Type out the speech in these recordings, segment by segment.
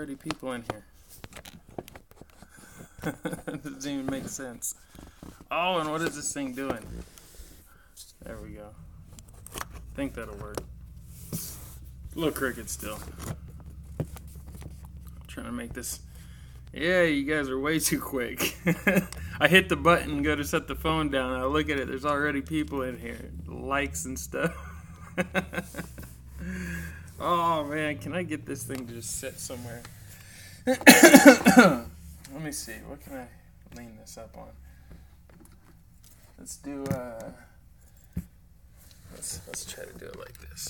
already people in here. It doesn't even make sense. Oh, and what is this thing doing? There we go. I think that'll work. Little cricket still. I'm trying to make this. Yeah, you guys are way too quick. I hit the button and go to set the phone down. I look at it. There's already people in here. Likes and stuff. Oh, man. Can I get this thing to just sit somewhere? Let me see. What can I lean this up on? Let's do, let's try to do it like this.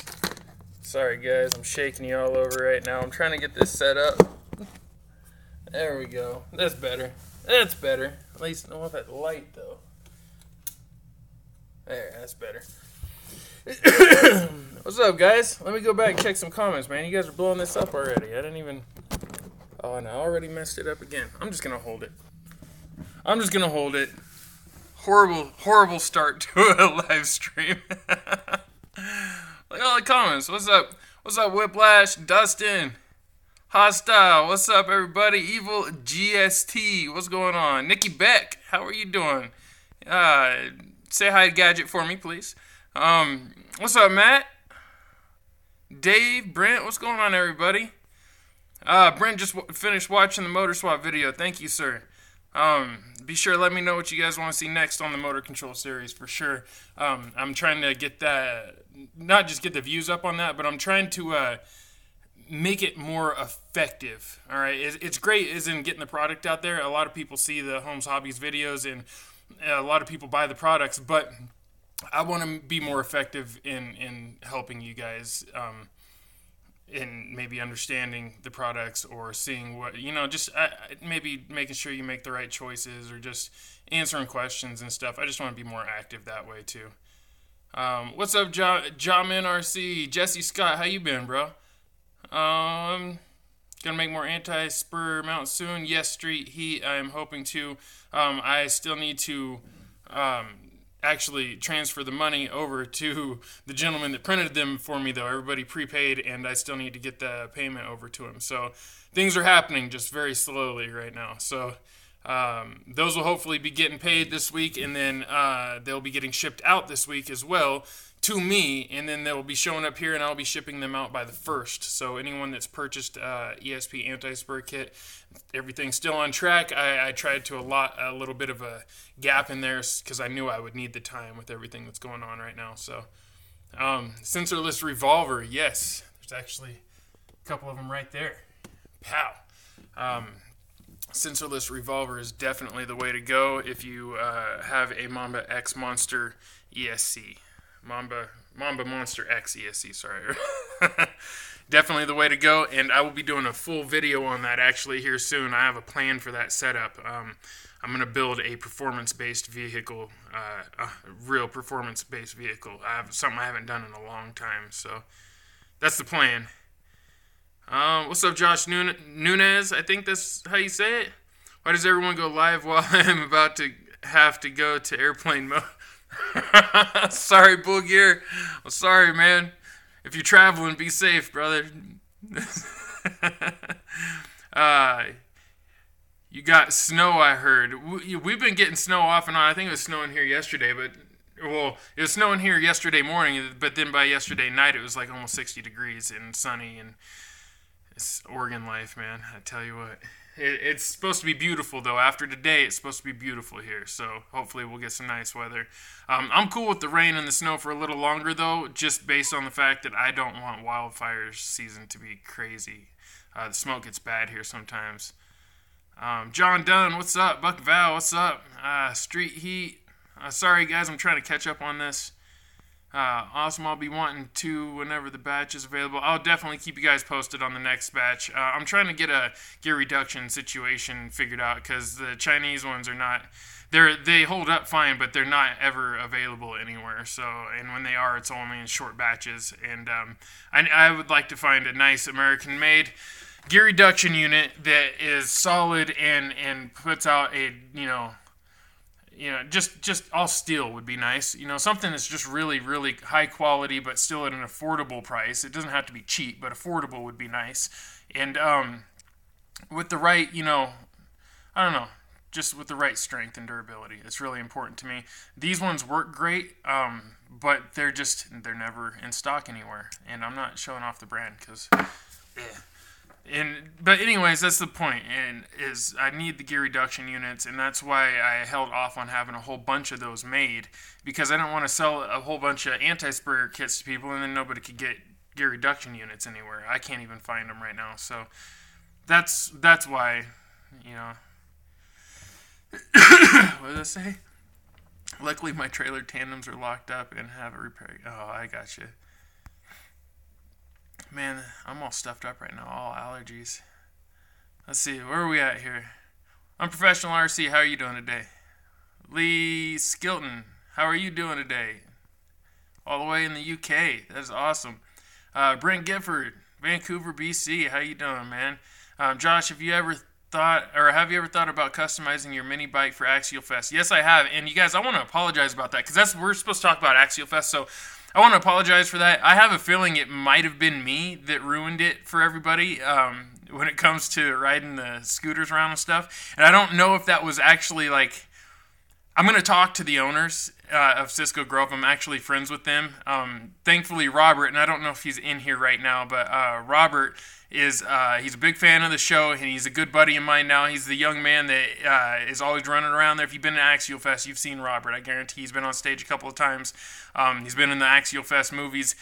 Sorry, guys. I'm shaking you all over right now. I'm trying to get this set up. There we go. That's better. That's better. At least I don't want that light, though. There, that's better. What's up, guys? Let me go back and check some comments, man. You guys are blowing this up already. I didn't even... Oh, and I already messed it up again. I'm just going to hold it. I'm just going to hold it. Horrible, horrible start to a live stream. Look at all the comments. What's up? What's up, Whiplash? Dustin? Hostile, what's up, everybody? Evil GST, what's going on? Nikki Beck, how are you doing? Say hi to Gadget for me, please. What's up, Matt? Dave, Brent, what's going on, everybody? Brent just finished watching the Motor Swap video. Thank you, sir. Be sure to let me know what you guys want to see next on the Motor Control series, for sure. I'm trying to get that, not just get the views up on that, but I'm trying to, make it more effective. All right, it's great as in getting the product out there. A lot of people see the Homes Hobbies videos and a lot of people buy the products, but I want to be more effective in helping you guys in maybe understanding the products or seeing what, just maybe making sure you make the right choices or just answering questions and stuff. I just want to be more active that way too. What's up, Jamin RC? Jesse Scott, how you been, bro? Gonna make more anti-spur mounts soon. Yes, Street Heat, I'm hoping to. I still need to actually transfer the money over to the gentleman that printed them for me, though. Everybody prepaid, and I still need to get the payment over to him. So things are happening just very slowly right now. So those will hopefully be getting paid this week, and then they'll be getting shipped out this week as well to me, and then they'll be showing up here, and I'll be shipping them out by the 1st. So anyone that's purchased ESP anti-spur kit, everything's still on track. I tried to allot a little bit of a gap in there because I knew I would need the time with everything that's going on right now. So sensorless revolver, yes, there's actually a couple of them right there. Pow. Sensorless revolver is definitely the way to go if you have a Mamba X Monster ESC. Mamba Monster X ESC, sorry. Definitely the way to go, and I will be doing a full video on that actually here soon. I have a plan for that setup. I'm going to build a performance-based vehicle, a real performance-based vehicle. I have something I haven't done in a long time, so that's the plan. What's up, Josh Nunez? I think that's how you say it. Why does everyone go live while I'm about to have to go to airplane mode? Sorry, Bull Gear. I'm sorry, man. If you're traveling, be safe, brother. You got snow, I heard. We've been getting snow off and on. I think it was snowing here yesterday, it was snowing here yesterday morning, but then by yesterday night, it was like almost 60 degrees and sunny, and it's Oregon life, man. I tell you what. It's supposed to be beautiful, though. After today, it's supposed to be beautiful here, so hopefully we'll get some nice weather. I'm cool with the rain and the snow for a little longer, though, just based on the fact that I don't want wildfire season to be crazy. The smoke gets bad here sometimes. John Dunn, what's up? Buck Val, what's up? Street Heat. Sorry, guys, I'm trying to catch up on this. Awesome, I'll be wanting to whenever the batch is available. I'll definitely keep you guys posted on the next batch. I'm trying to get a gear reduction situation figured out because the Chinese ones are not, they hold up fine, but they're not ever available anywhere. So, and when they are, it's only in short batches. And I would like to find a nice American-made gear reduction unit that is solid and puts out a, just all steel would be nice. Something that's just really, really high quality, but still at an affordable price. It doesn't have to be cheap, but affordable would be nice. And with the right, I don't know, just with the right strength and durability. It's really important to me. These ones work great, but they're never in stock anywhere, and I'm not showing off the brand because, but anyways, that's the point. And is I need the gear reduction units, and that's why I held off on having a whole bunch of those made, because I don't want to sell a whole bunch of anti-sprayer kits to people, and then nobody could get gear reduction units anywhere. I can't even find them right now, so that's why, what did I say? Luckily, my trailer tandems are locked up and have a repair. Oh, I got you. Man, I'm all stuffed up right now. All allergies. Let's see. Where are we at here? Unprofessional RC, how are you doing today? Lee Skilton, how are you doing today? All the way in the UK. That's awesome. Brent Gifford, Vancouver, BC. How you doing, man? Josh, have you ever thought about customizing your mini bike for Axialfest? Yes, I have. And you guys, I want to apologize about that, because we're supposed to talk about Axialfest, so I want to apologize for that. I have a feeling it might have been me that ruined it for everybody when it comes to riding the scooters around and stuff. And I don't know if that was actually like... I'm going to talk to the owners of Cisco Grove. I'm actually friends with them. Thankfully, Robert, and I don't know if he's in here right now, but Robert is he's a big fan of the show, and he's a good buddy of mine now. He's the young man that is always running around there. If you've been to Axialfest, you've seen Robert. I guarantee he's been on stage a couple of times. He's been in the Axialfest movies.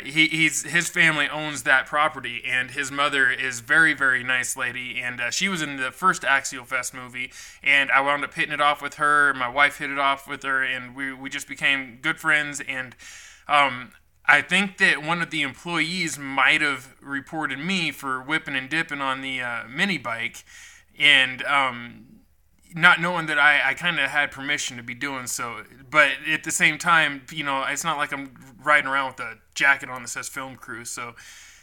His family owns that property, and his mother is very, very nice lady, and she was in the first Axialfest movie, and I wound up hitting it off with her. My wife hit it off with her, and we just became good friends, and I think that one of the employees might have reported me for whipping and dipping on the mini bike, and not knowing that I kind of had permission to be doing so. But at the same time, it's not like I'm riding around with a jacket on that says film crew, so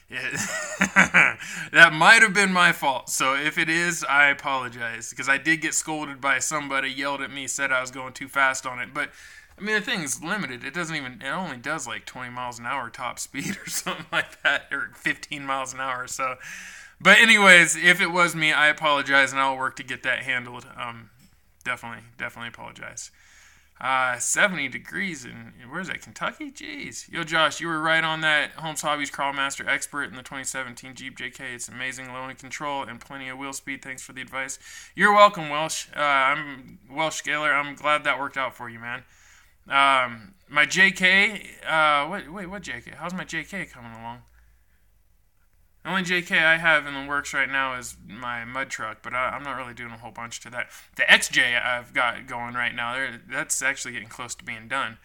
that might have been my fault. So if it is, I apologize, because I did get scolded by somebody, yelled at me, said I was going too fast on it. But I mean, the thing is limited. It only does like 20 miles an hour top speed or something like that, or 15 miles an hour. So, but anyways, if it was me, I apologize, and I'll work to get that handled. Definitely apologize. 70 degrees in, where's that, Kentucky? Jeez. Yo, Josh, you were right on that. Holmes Hobbies Crawlmaster Expert in the 2017 Jeep JK. It's amazing low in control and plenty of wheel speed. Thanks for the advice. You're welcome, Welsh. I'm Welsh Scaler. I'm glad that worked out for you, man. My JK, what JK? How's my JK coming along? The only JK I have in the works right now is my mud truck, but I'm not really doing a whole bunch to that. The XJ I've got going right now, that's actually getting close to being done.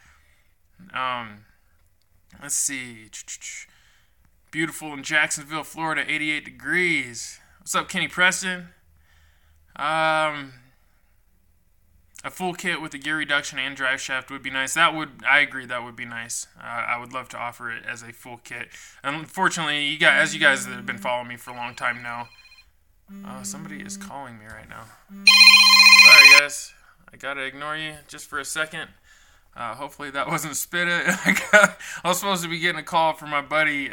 Let's see. Beautiful in Jacksonville, Florida, 88 degrees. What's up, Kenny Preston? A full kit with a gear reduction and drive shaft would be nice. I agree, that would be nice. I would love to offer it as a full kit. Unfortunately, as you guys that have been following me for a long time now, somebody is calling me right now. Sorry, guys. I gotta ignore you just for a second. Hopefully that wasn't spit it. I was supposed to be getting a call from my buddy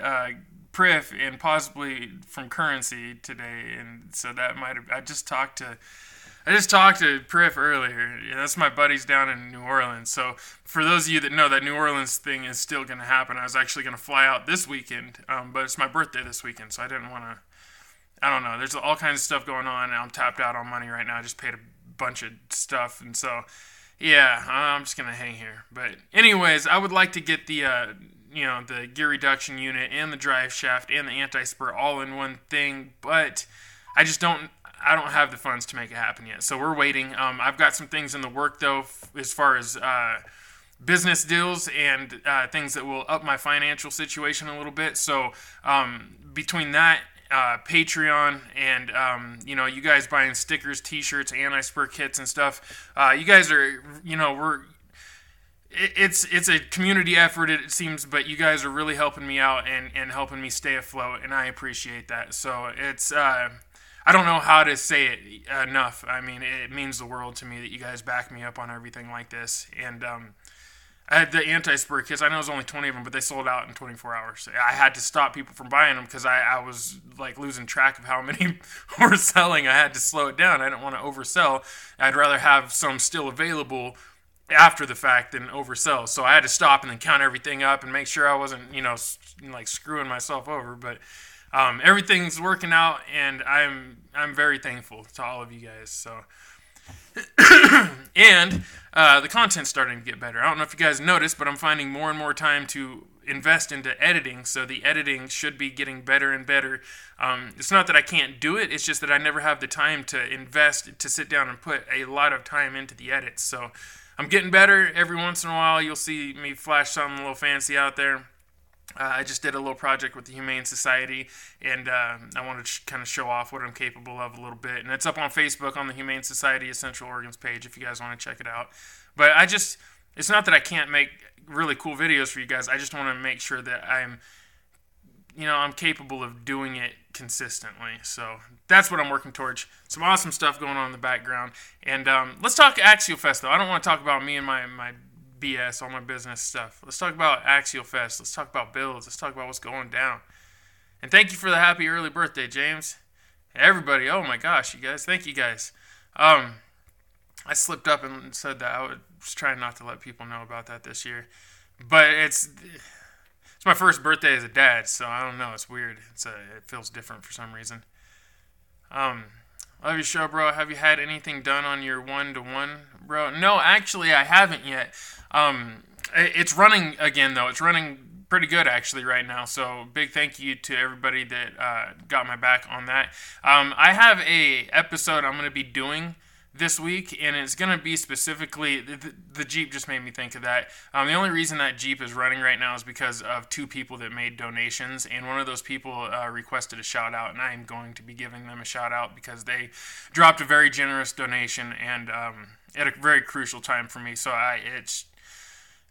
Priff, and possibly from Currency today, and so that might have. I just talked to Priff earlier. Yeah, that's my buddies down in New Orleans. So for those of you that know, that New Orleans thing is still going to happen. I was actually going to fly out this weekend, but it's my birthday this weekend, so I didn't want to. I don't know. There's all kinds of stuff going on, and I'm tapped out on money right now. I just paid a bunch of stuff, and so yeah, I'm just going to hang here. But anyways, I would like to get the the gear reduction unit and the drive shaft and the anti-spur all in one thing, but I don't have the funds to make it happen yet, so we're waiting. I've got some things in the work, though, as far as business deals and things that will up my financial situation a little bit. So between that, Patreon, and you guys buying stickers, T-shirts, anti-spur kits, and stuff, you guys are, It's a community effort, it seems, but you guys are really helping me out and helping me stay afloat, and I appreciate that. So it's I don't know how to say it enough. I mean, it means the world to me that you guys back me up on everything like this. And I had the anti-spur kits. I know it was only 20 of them, but they sold out in 24 hours. I had to stop people from buying them because I was like losing track of how many were selling. I had to slow it down. I didn't want to oversell. I'd rather have some still available after the fact than oversell. So I had to stop and then count everything up and make sure I wasn't, like screwing myself over. But everything's working out, and I'm very thankful to all of you guys. So. And the content's starting to get better. I don't know if you guys noticed, but I'm finding more and more time to invest into editing, so the editing should be getting better and better. It's not that I can't do it, it's just that I never have the time to invest, to sit down and put a lot of time into the edits. So I'm getting better. Every once in a while you'll see me flash something a little fancy out there. I just did a little project with the Humane Society, and I wanted to kind of show off what I'm capable of a little bit. And it's up on Facebook on the Humane Society Essential Organs page if you guys want to check it out. But it's not that I can't make really cool videos for you guys. I just want to make sure that I'm capable of doing it consistently. So that's what I'm working towards. Some awesome stuff going on in the background. And let's talk Axialfest, though. I don't want to talk about me and my BS, all my business stuff. Let's talk about Axialfest. Let's talk about builds. Let's talk about what's going down. And thank you for the happy early birthday, James. Everybody, oh my gosh, you guys. Thank you guys. I slipped up and said that I was trying not to let people know about that this year. But it's my first birthday as a dad, so I don't know. It's weird. It feels different for some reason. Love your show, bro. Have you had anything done on your 1-to-1, bro? No, actually, I haven't yet. It's running again, though. It's running pretty good, actually, right now. So big thank you to everybody that got my back on that. I have a episode I'm going to be doing this week, and it's going to be specifically, the Jeep just made me think of that. The only reason that Jeep is running right now is because of 2 people that made donations, and one of those people requested a shout out, and I am going to be giving them a shout out because they dropped a very generous donation, and at a very crucial time for me. So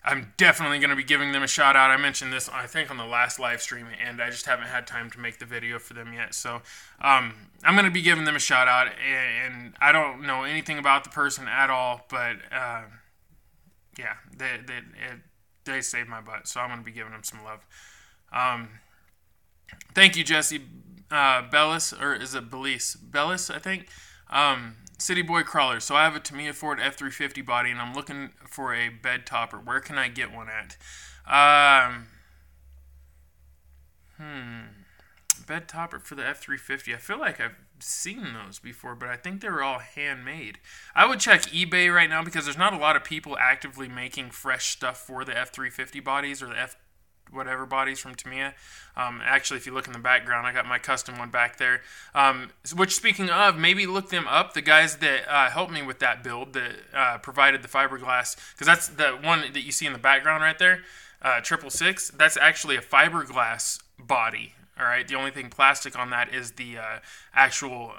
I'm definitely going to be giving them a shout out. I mentioned this, I think, on the last live stream, and I just haven't had time to make the video for them yet. So I'm going to be giving them a shout out, and I don't know anything about the person at all, but yeah, they saved my butt, so I'm going to be giving them some love. Thank you, Jesse Bellis, or is it Bellis? Bellis, I think. City Boy Crawler. So I have a Tamiya Ford F350 body, and I'm looking for a bed topper. Where can I get one at? Bed topper for the F350. I feel like I've seen those before, but I think they were all handmade. I would check eBay right now because there's not a lot of people actively making fresh stuff for the F350 bodies or the whatever bodies from Tamiya. Actually, if you look in the background, I got my custom one back there. Which, speaking of, maybe look them up. The guys that helped me with that build, that provided the fiberglass, because that's the one that you see in the background right there, 666. That's actually a fiberglass body. All right. The only thing plastic on that is the actual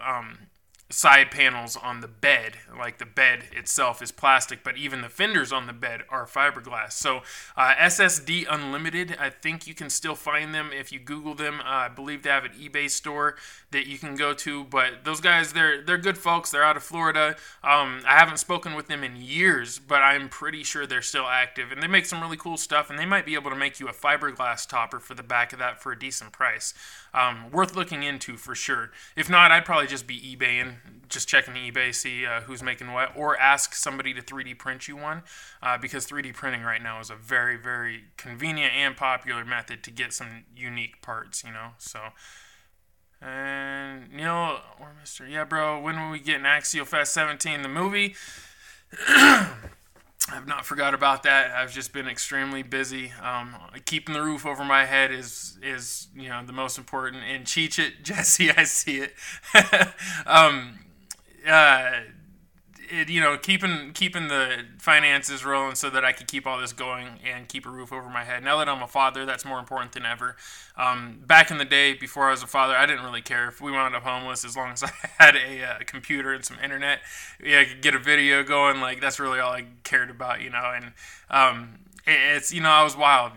side panels on the bed. Like the bed itself is plastic, but even the fenders on the bed are fiberglass. So SSD Unlimited, I think you can still find them if you Google them. I believe they have an eBay store that you can go to, but those guys, they're good folks. They're out of Florida. I haven't spoken with them in years, but I'm pretty sure they're still active, and they make some really cool stuff, and they might be able to make you a fiberglass topper for the back of that for a decent price. Worth looking into for sure. If not, I'd probably just be eBaying, just checking eBay, see who's making what, or ask somebody to 3D print you one, because 3D printing right now is a very, very convenient and popular method to get some unique parts, so. And Neil or Mr. Yeah, bro, when will we get an Axialfest 17? The movie? I've not forgot about that. I've just been extremely busy. Keeping the roof over my head is the most important. And Cheech It, Jesse, I see it. Keeping the finances rolling so that I could keep all this going and keep a roof over my head. Now that I'm a father, that's more important than ever. Back in the day, before I was a father, I didn't really care if we wound up homeless as long as I had a computer and some internet. I could get a video going. Like, that's really all I cared about, And it's I was wild.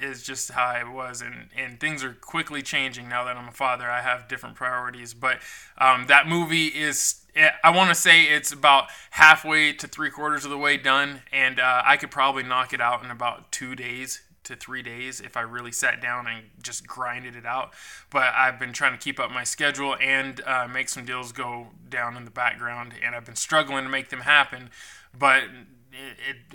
It's just how I was, and things are quickly changing now that I'm a father. I have different priorities, but that movie is I want to say it's about halfway to 3/4 of the way done, and I could probably knock it out in about 2 days to 3 days if I really sat down and just grinded it out. But I've been trying to keep up my schedule and make some deals go down in the background, and I've been struggling to make them happen. But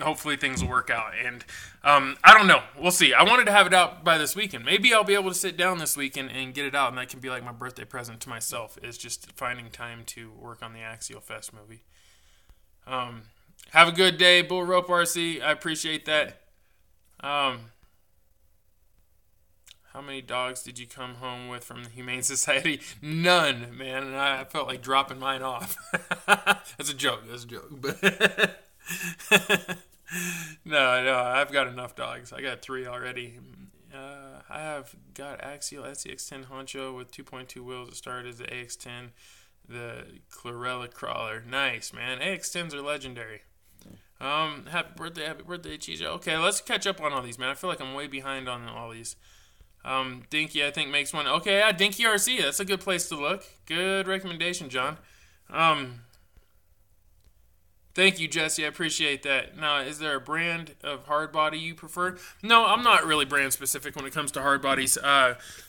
hopefully things will work out, and I don't know. We'll see. I wanted to have it out by this weekend. Maybe I'll be able to sit down this weekend and get it out, and that can be like my birthday present to myself. Is just finding time to work on the Axialfest movie. Have a good day, Bull Rope RC. I appreciate that. How many dogs did you come home with from the Humane Society? None, man. And I felt like dropping mine off. That's a joke. But no, I've got enough dogs. I got 3 already. I have got Axial SCX10 Honcho with 2.2 wheels. It started as the AX10, the Chlorella Crawler. Nice, man. AX10s are legendary. Happy birthday, Chijo. Okay, let's catch up on all these, man. I feel like I'm way behind on all these. Dinky, I think, makes one. Okay, yeah, Dinky RC. That's a good place to look. Good recommendation, John. Thank you, Jesse. I appreciate that. Now, is there a brand of hard body you prefer? No, I'm not really brand specific when it comes to hard bodies.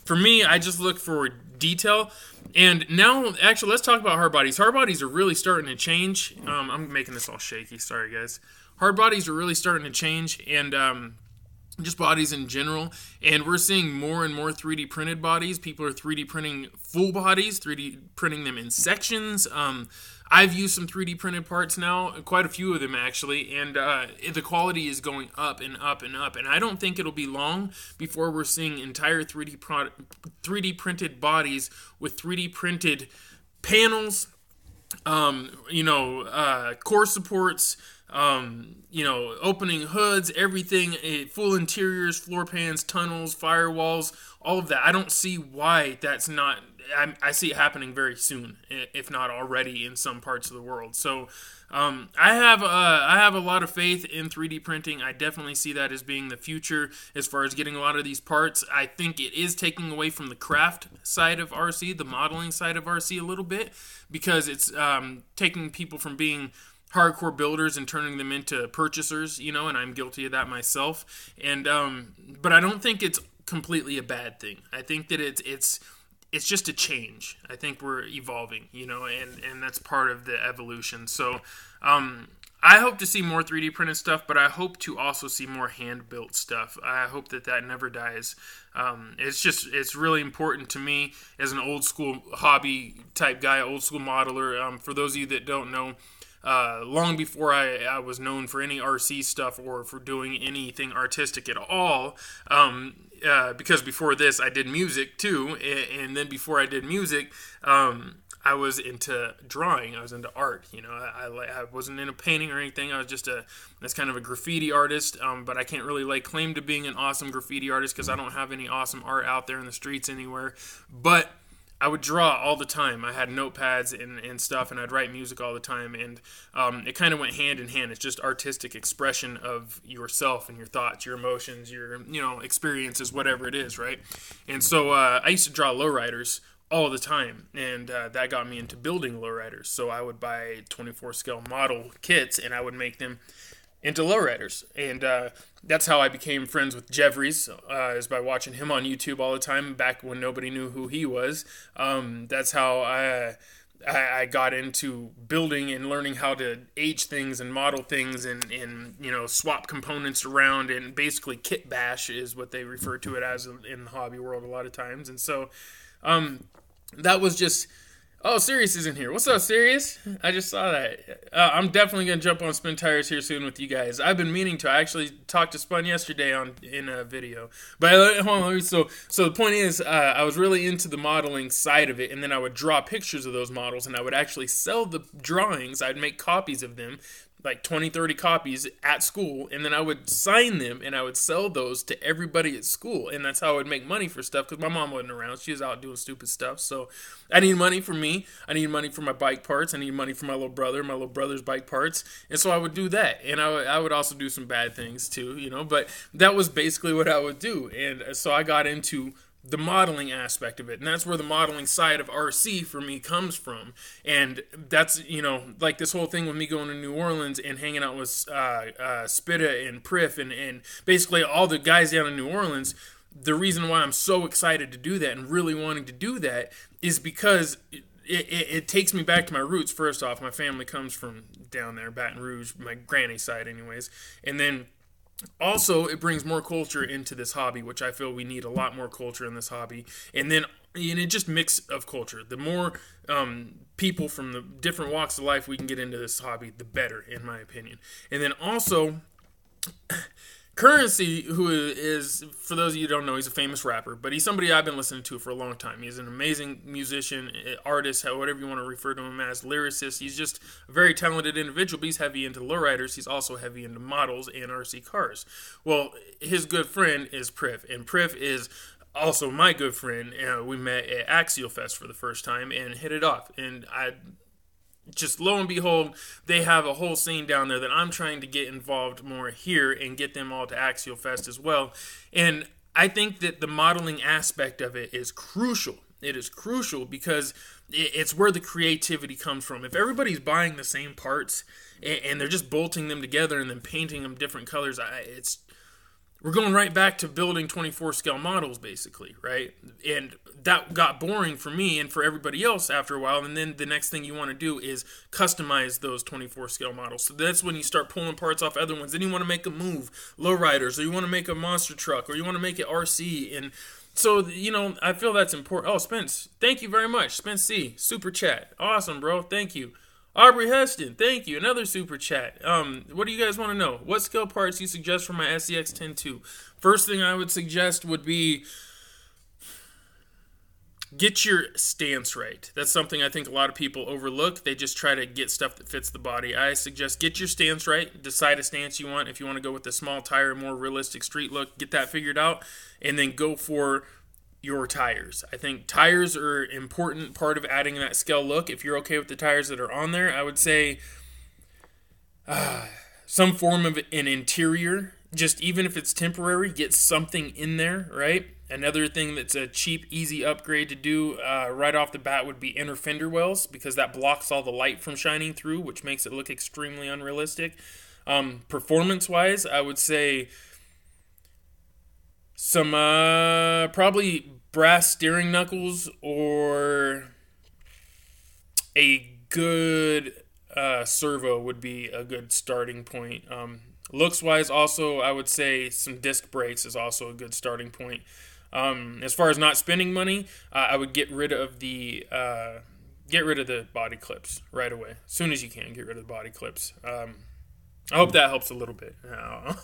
For me, I just look for detail. And now, actually, let's talk about hard bodies. Hard bodies are really starting to change. I'm making this all shaky. Sorry, guys. Hard bodies are really starting to change, and just bodies in general, and we're seeing more and more 3D printed bodies. People are 3D printing full bodies, 3D printing them in sections. I've used some 3D printed parts now, quite a few of them actually, and the quality is going up and up and up, and I don't think it'll be long before we're seeing entire 3D printed bodies with 3D printed panels, core supports, opening hoods, everything, full interiors, floor pans, tunnels, firewalls, all of that. I don't see why that's not. I see it happening very soon, if not already in some parts of the world. So I have a lot of faith in 3D printing. I definitely see that as being the future as far as getting a lot of these parts. I think it is taking away from the craft side of RC, the modeling side of RC a little bit, because it's taking people from being hardcore builders and turning them into purchasers, and I'm guilty of that myself. And but I don't think it's completely a bad thing. I think that it's just a change. I think we're evolving, and that's part of the evolution. So I hope to see more 3D printed stuff, but I hope to also see more hand-built stuff. I hope that never dies. It's really important to me as an old school hobby type guy, old school modeler. For those of you that don't know, long before I was known for any RC stuff or for doing anything artistic at all, because before this I did music too, and then before I did music, I was into drawing. I was into art. I wasn't into painting or anything. I was just that's kind of a graffiti artist, but I can't really lay claim to being an awesome graffiti artist because I don't have any awesome art out there in the streets anywhere. But I would draw all the time. I had notepads and stuff, and I'd write music all the time, and it kind of went hand in hand. It's just artistic expression of yourself and your thoughts, your emotions, your experiences, whatever it is, right? And so I used to draw lowriders all the time, and that got me into building lowriders. So I would buy 24 scale model kits, and I would make them into lowriders, and that's how I became friends with Jeffries, is by watching him on YouTube all the time, back when nobody knew who he was. That's how I got into building and learning how to H things and model things and swap components around, and basically kit bash is what they refer to it as in the hobby world a lot of times. And so that was just... Oh, Sirius isn't here. What's up, Sirius? I just saw that. I'm definitely going to jump on Spin Tires here soon with you guys. I've been meaning to. I actually talked to Spun yesterday in a video. But hold on. So the point is, I was really into the modeling side of it, and then I would draw pictures of those models, and I would actually sell the drawings. I'd make copies of them, like 20, 30 copies at school, and then I would sign them, and I would sell those to everybody at school, and that's how I would make money for stuff, because my mom wasn't around. She was out doing stupid stuff, so I need money for me. I need money for my bike parts. I need money for my little brother's bike parts, and so I would do that, and I would also do some bad things, too, but that was basically what I would do, and so I got into the modeling aspect of it. And that's where the modeling side of RC for me comes from. And that's, like this whole thing with me going to New Orleans and hanging out with Spitta and Priff and basically all the guys down in New Orleans. The reason why I'm so excited to do that and really wanting to do that is because it takes me back to my roots. First off, my family comes from down there, Baton Rouge, my granny side anyways. And then also, it brings more culture into this hobby, which I feel we need a lot more culture in this hobby. And then, just mix of culture. The more people from the different walks of life we can get into this hobby, the better, in my opinion. And then also, Currency, who is, for those of you who don't know, he's a famous rapper, but he's somebody I've been listening to for a long time. He's an amazing musician, artist, whatever you want to refer to him as, lyricist. He's just a very talented individual, but he's heavy into lowriders. He's also heavy into models and RC cars. Well, his good friend is Priff, and Priff is also my good friend. We met at Axialfest for the first time and hit it off, and just lo and behold, they have a whole scene down there that I'm trying to get involved more here and get them all to Axialfest as well. And I think that the modeling aspect of it is crucial. It is crucial because it's where the creativity comes from. If everybody's buying the same parts and they're just bolting them together and then painting them different colors, we're going right back to building 24 scale models, basically, right? And that got boring for me and for everybody else after a while. And then the next thing you want to do is customize those 24 scale models. So that's when you start pulling parts off other ones. Then you want to make a move, lowriders, or you want to make a monster truck, or you want to make it RC. And so, I feel that's important. Oh, Spence, thank you very much. Spence C, super chat. Awesome, bro. Thank you. Aubrey Heston, thank you. Another super chat. What do you guys want to know? What scale parts do you suggest for my SEX 10-2? First thing I would suggest would be get your stance right. That's something I think a lot of people overlook. They just try to get stuff that fits the body. I suggest get your stance right. Decide a stance you want. If you want to go with the small tire, more realistic street look, get that figured out. And then go for your tires. I think tires are an important part of adding that scale look. If you're okay with the tires that are on there, I would say some form of an interior, just even if it's temporary, get something in there, right? Another thing that's a cheap, easy upgrade to do right off the bat would be inner fender wells, because that blocks all the light from shining through, which makes it look extremely unrealistic. Performance-wise, I would say some probably brass steering knuckles or a good servo would be a good starting point. Looks-wise, also, I would say some disc brakes is also a good starting point. As far as not spending money, I would get rid of the body clips right away. As soon as you can, get rid of the body clips. I hope that helps a little bit.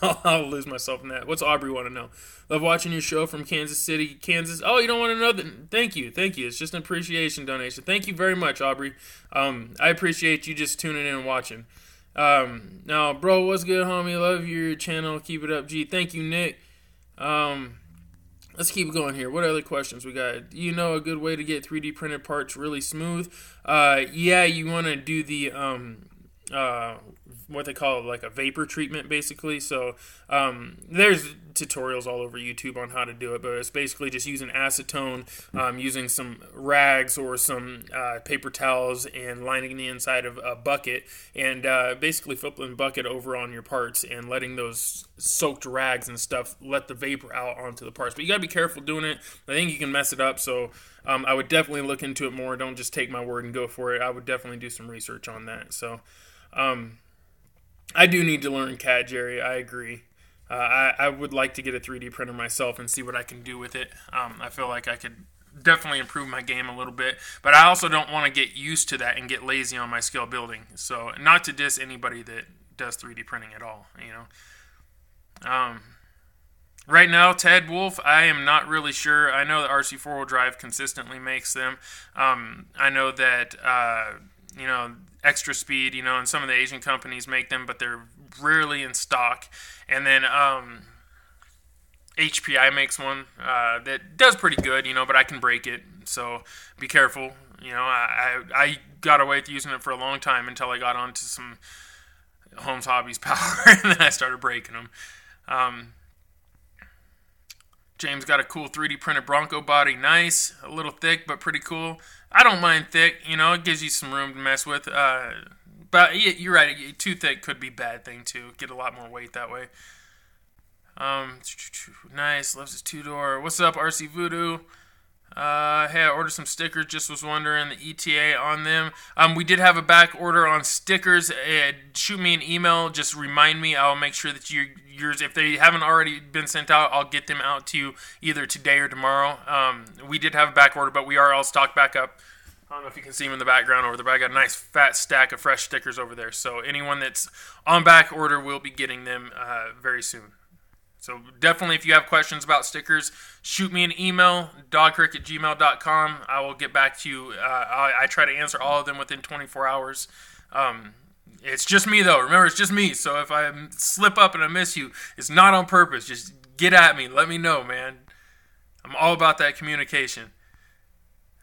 I'll lose myself in that. What's Aubrey want to know? Love watching your show from Kansas City, Kansas. Oh, you don't want to know that? Thank you. It's just an appreciation donation. Thank you very much, Aubrey. I appreciate you just tuning in and watching. Now, bro, what's good, homie? Love your channel. Keep it up, G. Thank you, Nick. Let's keep going here. What other questions we got? Do you know a good way to get 3D printed parts really smooth? Yeah, you want to do the what they call like a vapor treatment, basically. So there's tutorials all over YouTube on how to do it, but it's basically just using acetone, using some rags or some paper towels and lining the inside of a bucket and basically flipping the bucket over on your parts and letting those soaked rags and stuff let the vapor out onto the parts. But you gotta be careful doing it. I think you can mess it up, so I would definitely look into it more. Don't just take my word and go for it. I would definitely do some research on that. So I do need to learn CAD, Jerry. I agree. I would like to get a 3D printer myself and see what I can do with it. I feel like I could definitely improve my game a little bit, but I also don't want to get used to that and get lazy on my scale building. So not to diss anybody that does 3D printing at all, Right now, Ted Wolf, I am not really sure. I know that RC 4-wheel drive consistently makes them. I know that, Extra Speed, and some of the Asian companies make them, but they're rarely in stock. And then HPI makes one that does pretty good, but I can break it, so be careful. I got away with using it for a long time until I got onto some Holmes Hobbies power, and then I started breaking them. James got a cool 3D printed Bronco body. Nice. A little thick, but pretty cool. I don't mind thick. You know, it gives you some room to mess with. But you're right. Too thick could be a bad thing, too. Get a lot more weight that way. Nice. Loves his two-door. What's up, RC Voodoo? Hey, I ordered some stickers. Just was wondering the ETA on them. We did have a back order on stickers. Shoot me an email. Just remind me. I'll make sure that yours, if they haven't already been sent out, I'll get them out to you either today or tomorrow. We did have a back order, but we are all stocked back up. I don't know if you can see them in the background over there, but I got a nice fat stack of fresh stickers over there. So anyone that's on back order will be getting them very soon. So definitely, if you have questions about stickers, shoot me an email, dogcrick@gmail.com. I will get back to you. I try to answer all of them within 24 hours. It's just me, though. Remember, it's just me. So if I slip up and I miss you, it's not on purpose. Just get at me. Let me know, man. I'm all about that communication.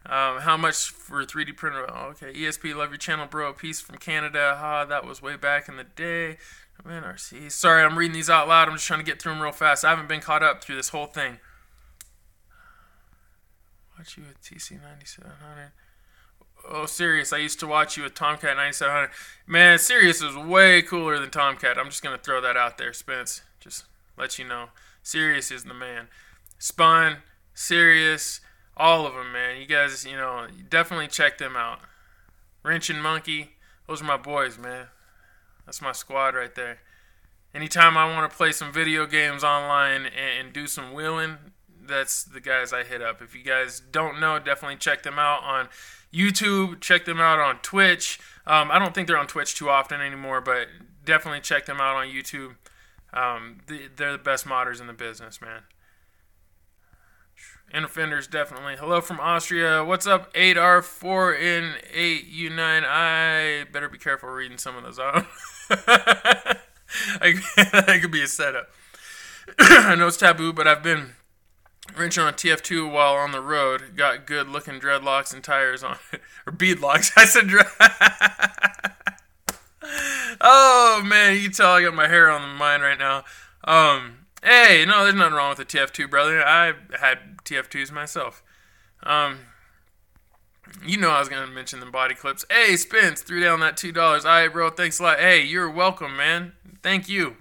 How much for 3D printer? Oh, okay, ESP, love your channel, bro. Peace from Canada. That was way back in the day. Man, RC. Sorry, I'm reading these out loud. I'm just trying to get through them real fast. I haven't been caught up through this whole thing. Watch you with TC 9700. Oh, Sirius. I used to watch you with Tomcat 9700. Man, Sirius is way cooler than Tomcat. I'm just going to throw that out there, Spence. Just let you know. Sirius is the man. Spun, Sirius, all of them, man. You guys, definitely check them out. Wrench and Monkey. Those are my boys, man. That's my squad right there. Anytime I want to play some video games online and do some wheeling, that's the guys I hit up. If you guys don't know, definitely check them out on YouTube. Check them out on Twitch. I don't think they're on Twitch too often anymore, but definitely check them out on YouTube. They're the best modders in the business, man. Inner Fenders, definitely. Hello from Austria. What's up, 8R4N8U9? I better be careful reading some of those out. That could be a setup. I know it's taboo, but I've been wrenching on TF2 while on the road. Got good looking dreadlocks and tires on it. Or beadlocks. I said Oh, man, you can tell I got my hair on the mind right now. Hey, no, there's nothing wrong with the TF2, brother. I had TF2s myself. You know I was going to mention the body clips. Hey, Spence, threw down that $2. All right, bro, thanks a lot. Hey, you're welcome, man. Thank you.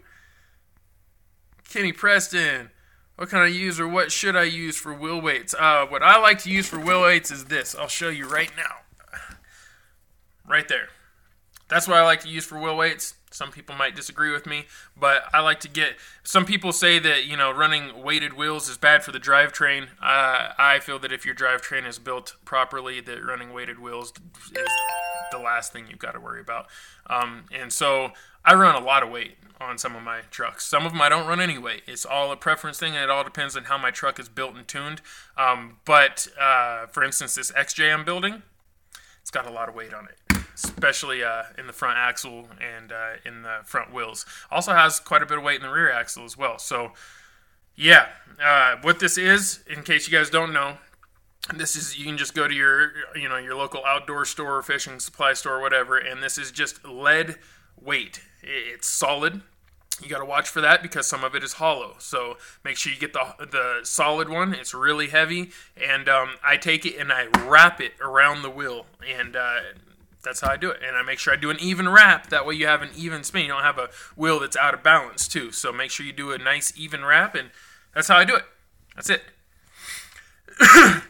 Kenny Preston, what can I use or what should I use for wheel weights? What I like to use for wheel weights is this. I'll show you right now. Right there. That's what I like to use for wheel weights. Some people might disagree with me, but I like to get... Some people say that, running weighted wheels is bad for the drivetrain. I feel that if your drivetrain is built properly, that running weighted wheels is the last thing you've got to worry about. And so I run a lot of weight on some of my trucks. Some of them I don't run any weight. It's all a preference thing, and it all depends on how my truck is built and tuned. But for instance, this XJ I'm building, it's got a lot of weight on it. Especially in the front axle and in the front wheels. Also has quite a bit of weight in the rear axle as well. So, yeah. What this is, in case you guys don't know, this is, you can just go to your local outdoor store, fishing supply store, whatever, and this is just lead weight. It's solid. You got to watch for that because some of it is hollow. So make sure you get the solid one. It's really heavy, and I take it and I wrap it around the wheel, and that's how I do it. And I make sure I do an even wrap. That way you have an even spin. You don't have a wheel that's out of balance, too. So make sure you do a nice even wrap, and that's how I do it. That's it. I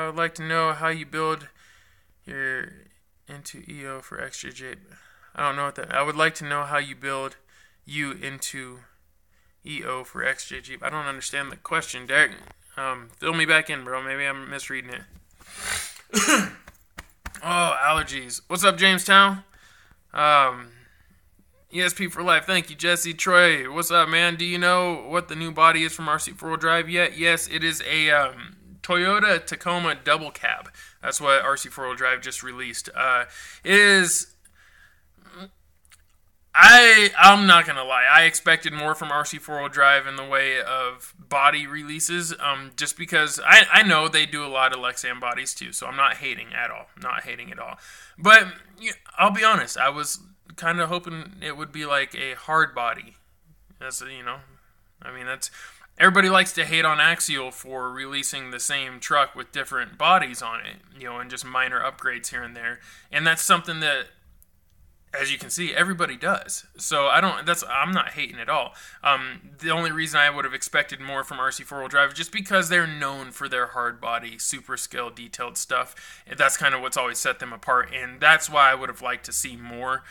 would like to know how you build your into EO for XJJ. I don't know what that... I would like to know how you build you into EO for XJJ. I don't understand the question, Derek. Fill me back in, bro. Maybe I'm misreading it. Oh, allergies. What's up, Jamestown? ESP for life. Thank you, Jesse. Troy, what's up, man? Do you know what the new body is from RC 4-wheel drive yet? Yes, it is a Toyota Tacoma double cab. That's what RC 4-wheel drive just released. It is... I'm not going to lie. I expected more from RC 4-wheel drive in the way of body releases, just because I know they do a lot of Lexan bodies too, so I'm not hating at all. Not hating at all. But I'll be honest, I was kind of hoping it would be like a hard body. That's, I mean, that's everybody likes to hate on Axial for releasing the same truck with different bodies on it, and just minor upgrades here and there. And that's something that, as you can see, everybody does. So I'm not hating at all. The only reason I would have expected more from RC 4-wheel drive is just because they're known for their hard body, super scale, detailed stuff. That's kind of what's always set them apart, and that's why I would have liked to see more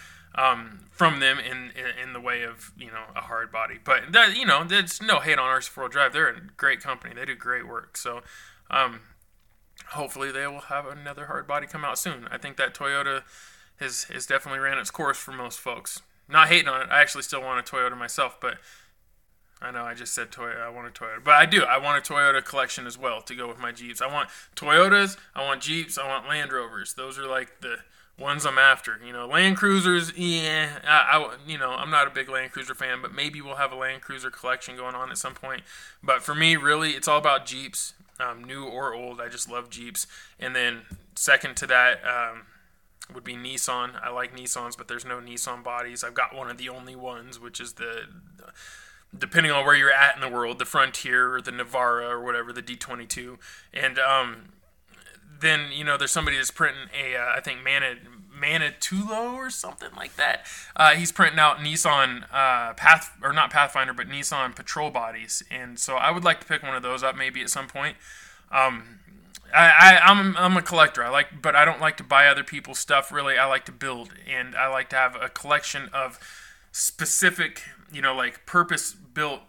from them in the way of a hard body. But that, there's no hate on RC 4-wheel drive. They're a great company. They do great work. So hopefully they will have another hard body come out soon. I think that Toyota has definitely ran its course for most folks. Not hating on it. I actually still want a Toyota myself, but I know I just said Toyota. I want a Toyota. But I do. I want a Toyota collection as well to go with my Jeeps. I want Toyotas, I want Jeeps, I want Land Rovers. Those are like the ones I'm after. Land Cruisers, yeah. I'm not a big Land Cruiser fan, but maybe we'll have a Land Cruiser collection going on at some point. But for me, really, it's all about Jeeps, new or old. I just love Jeeps. And then second to that, would be Nissan. I like Nissans, but there's no Nissan bodies. I've got one of the only ones, which is depending on where you're at in the world, the Frontier or the Navara or whatever, the D22. And then, there's somebody that's printing I think Manitulo or something like that. He's printing out Nissan not Pathfinder, but Nissan Patrol bodies. And so I would like to pick one of those up maybe at some point. I'm a collector. But I don't like to buy other people's stuff. Really, I like to build, and I like to have a collection of specific, like purpose-built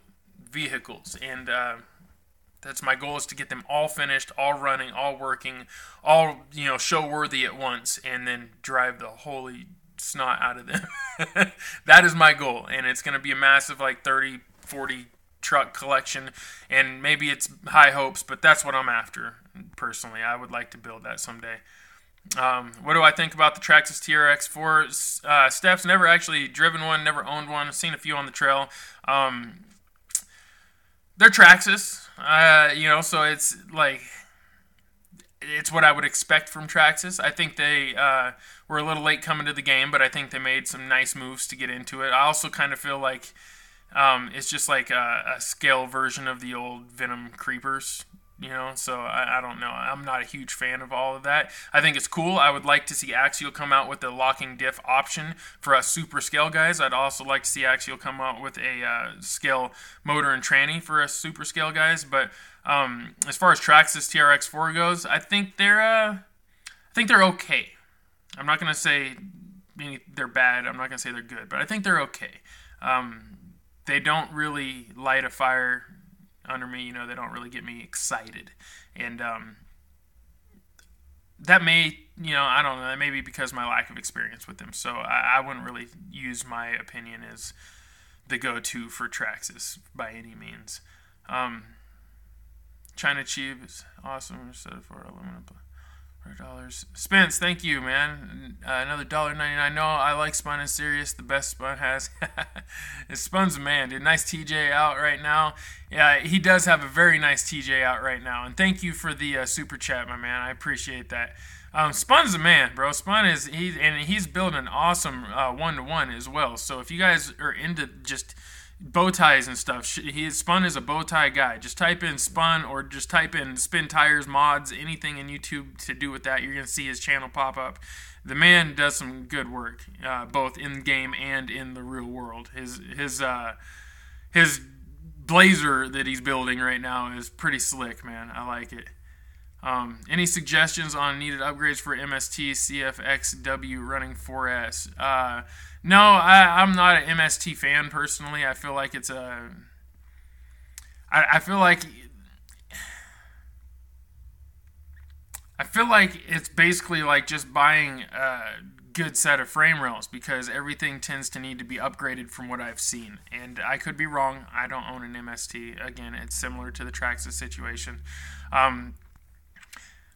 vehicles. And that's my goal, is to get them all finished, all running, all working, all show worthy at once, and then drive the holy snot out of them. That is my goal, and it's going to be a massive 30, 40 truck collection, and maybe it's high hopes, but that's what I'm after personally. I would like to build that someday. What do I think about the Traxxas TRX4? Steph's never actually driven one, never owned one. I've seen a few on the trail. They're Traxxas, so it's it's what I would expect from Traxxas. I think they were a little late coming to the game, but I think they made some nice moves to get into it. I also kind of feel like it's just like a scale version of the old Venom Creepers, so I don't know. I'm not a huge fan of all of that. I think it's cool. I would like to see Axial come out with a locking diff option for us super scale guys. I'd also like to see Axial come out with a scale motor and tranny for us super scale guys. But as far as Traxxas TRX4 goes, I think they're okay. I'm not going to say they're bad. I'm not going to say they're good, but I think they're okay. They don't really light a fire under me, they don't really get me excited. And that may, I don't know, that may be because of my lack of experience with them. So I wouldn't really use my opinion as the go-to for Traxxas by any means. China Cheap is awesome. For aluminum. $100. Spence, thank you, man. Another $1.99. No, I like Spun and Serious. The best Spun has. Spun's a man, dude. Nice TJ out right now. Yeah, he does have a very nice TJ out right now. And thank you for the super chat, my man. I appreciate that. Spun's a man, bro. He's building an awesome one-to-one as well. So if you guys are into just bow ties and stuff, Spun is a bow tie guy. Just type in Spun or just type in spin tires mods, anything in YouTube to do with that. You're going to see his channel pop up. The man does some good work, both in game and in the real world. His Blazer that he's building right now is pretty slick, man. I like it. Any suggestions on needed upgrades for MST CFXW running 4S? No, I'm not an MST fan personally. I feel like it's I feel like it's basically like just buying a good set of frame rails, because everything tends to need to be upgraded from what I've seen. And I could be wrong. I don't own an MST. Again, it's similar to the Traxxas situation.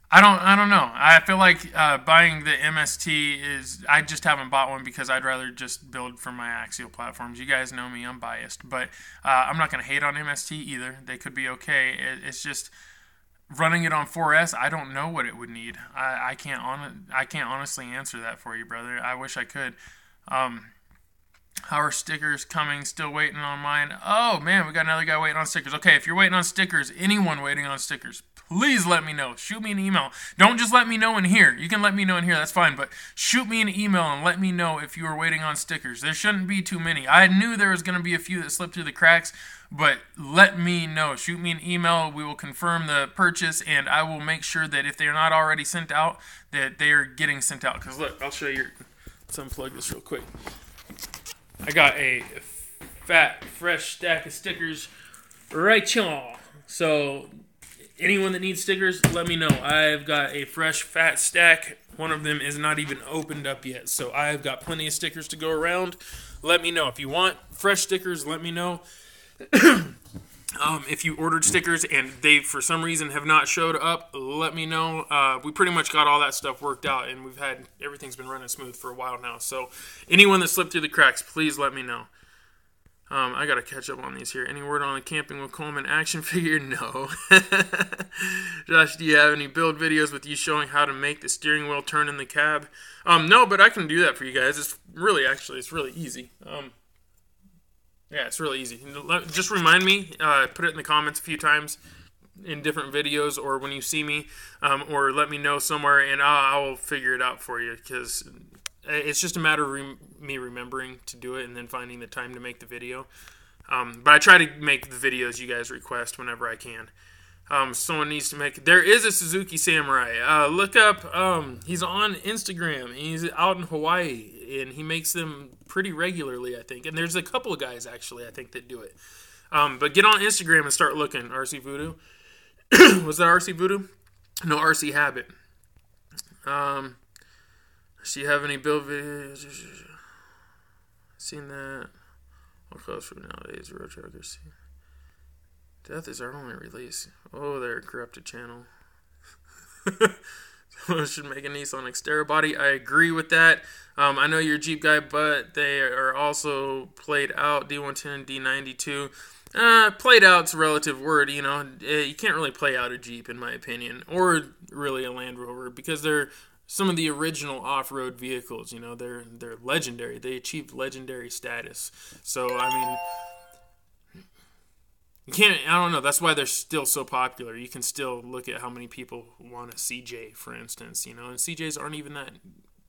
I don't know. I feel like buying the MST is... I just haven't bought one because I'd rather just build from my Axial platforms. You guys know me. I'm biased. But I'm not going to hate on MST either. They could be okay. It's just... running it on 4S, I don't know what it would need. I can't honestly answer that for you, brother. I wish I could. How are stickers coming? Still waiting on mine. Oh, man, we got another guy waiting on stickers. Okay, if you're waiting on stickers, anyone waiting on stickers, please let me know. Shoot me an email. Don't just let me know in here. You can let me know in here, that's fine, but shoot me an email and let me know if you are waiting on stickers. There shouldn't be too many. I knew there was going to be a few that slipped through the cracks, but let me know. Shoot me an email. We will confirm the purchase, and I will make sure that if they're not already sent out, that they are getting sent out. Because look, I'll show you. Let's unplug this real quick. I got a fat, fresh stack of stickers right here. So anyone that needs stickers, let me know. I've got a fresh, fat stack. One of them is not even opened up yet. So I've got plenty of stickers to go around. Let me know. If you want fresh stickers, let me know. If you ordered stickers and they, for some reason, have not showed up, let me know. We pretty much got all that stuff worked out, and everything's been running smooth for a while now. So anyone that slipped through the cracks, please let me know. I got to catch up on these here. Any word on the Camping with Coleman action figure? No. Josh, do you have any build videos with you showing how to make the steering wheel turn in the cab? No, but I can do that for you guys. It's really easy. Yeah, it's really easy. Just remind me, put it in the comments a few times in different videos or when you see me, or let me know somewhere, and I will figure it out for you, because it's just a matter of me remembering to do it and then finding the time to make the video. But I try to make the videos you guys request whenever I can. Someone needs to make... There is a Suzuki Samurai. Look up... he's on Instagram. He's out in Hawaii, and he makes them pretty regularly, I think. And there's a couple of guys, actually, I think, that do it. But get on Instagram and start looking. RC Voodoo. Was that RC Voodoo? No, RC Habit. Do you have any build videos? Seen that? What close from nowadays? Road truckers. Death is our only release. Oh, they're a corrupted channel. Someone should make a Nissan Xterra body. I agree with that. I know you're a Jeep guy, but they are also played out. D110, D92. Played out's a relative word, you know. You can't really play out a Jeep, in my opinion, or really a Land Rover, because they're some of the original off-road vehicles. You know, they're legendary. They achieved legendary status. So, I mean, you can't, I don't know, that's why they're still so popular. You can still look at how many people want a CJ, for instance, you know, and CJs aren't even that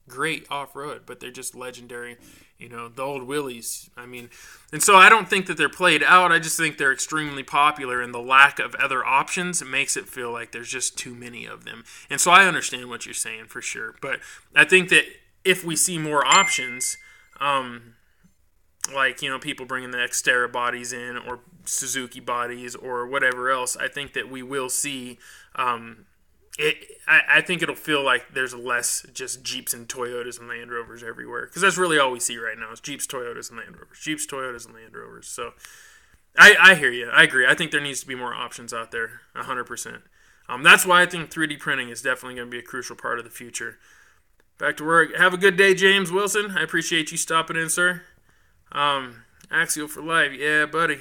great off-road, but they're just legendary, you know, the old Willys, I mean, and so I don't think that they're played out. I just think they're extremely popular, and the lack of other options makes it feel like there's just too many of them. And so I understand what you're saying, for sure, but I think that if we see more options, like, you know, people bringing the Xterra bodies in, or Suzuki bodies, or whatever else, I think that we will see, I think it'll feel like there's less just Jeeps and Toyotas and Land Rovers everywhere, because that's really all we see right now is Jeeps, Toyotas, and Land Rovers. Jeeps, Toyotas, and Land Rovers. So I hear you. I agree. I think there needs to be more options out there, 100%. That's why I think 3D printing is definitely going to be a crucial part of the future. Back to work. Have a good day, James Wilson. I appreciate you stopping in, sir. Axial for life. Yeah, buddy.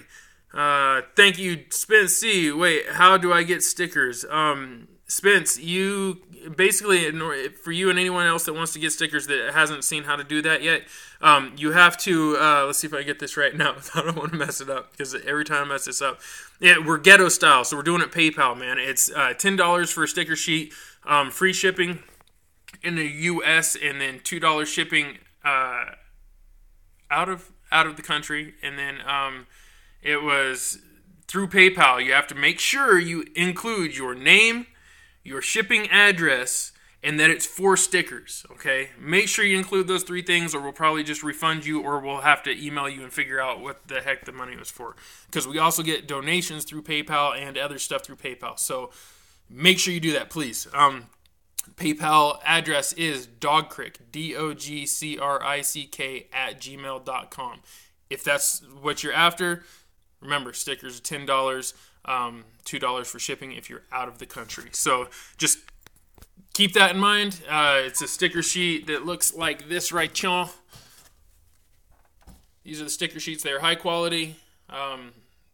Thank you, Spence C. Wait, how do I get stickers? Spence, you basically, for you and anyone else that wants to get stickers that hasn't seen how to do that yet, you have to, let's see if I get this right now. I don't want to mess it up, because every time I mess this up, we're ghetto style, so we're doing it PayPal, man. It's $10 for a sticker sheet, free shipping in the U.S., and then $2 shipping out of the country, and then it was through PayPal. You have to make sure you include your name, your shipping address, and that it's 4 stickers, okay? Make sure you include those 3 things, or we'll probably just refund you, or we'll have to email you and figure out what the heck the money was for. Because we also get donations through PayPal and other stuff through PayPal. So make sure you do that, please. PayPal address is DOGCRICK, DOGCRICK @gmail.com. If that's what you're after, remember, stickers are $10, $2 for shipping if you're out of the country. So just keep that in mind. It's a sticker sheet that looks like this right here. These are the sticker sheets. They're high quality.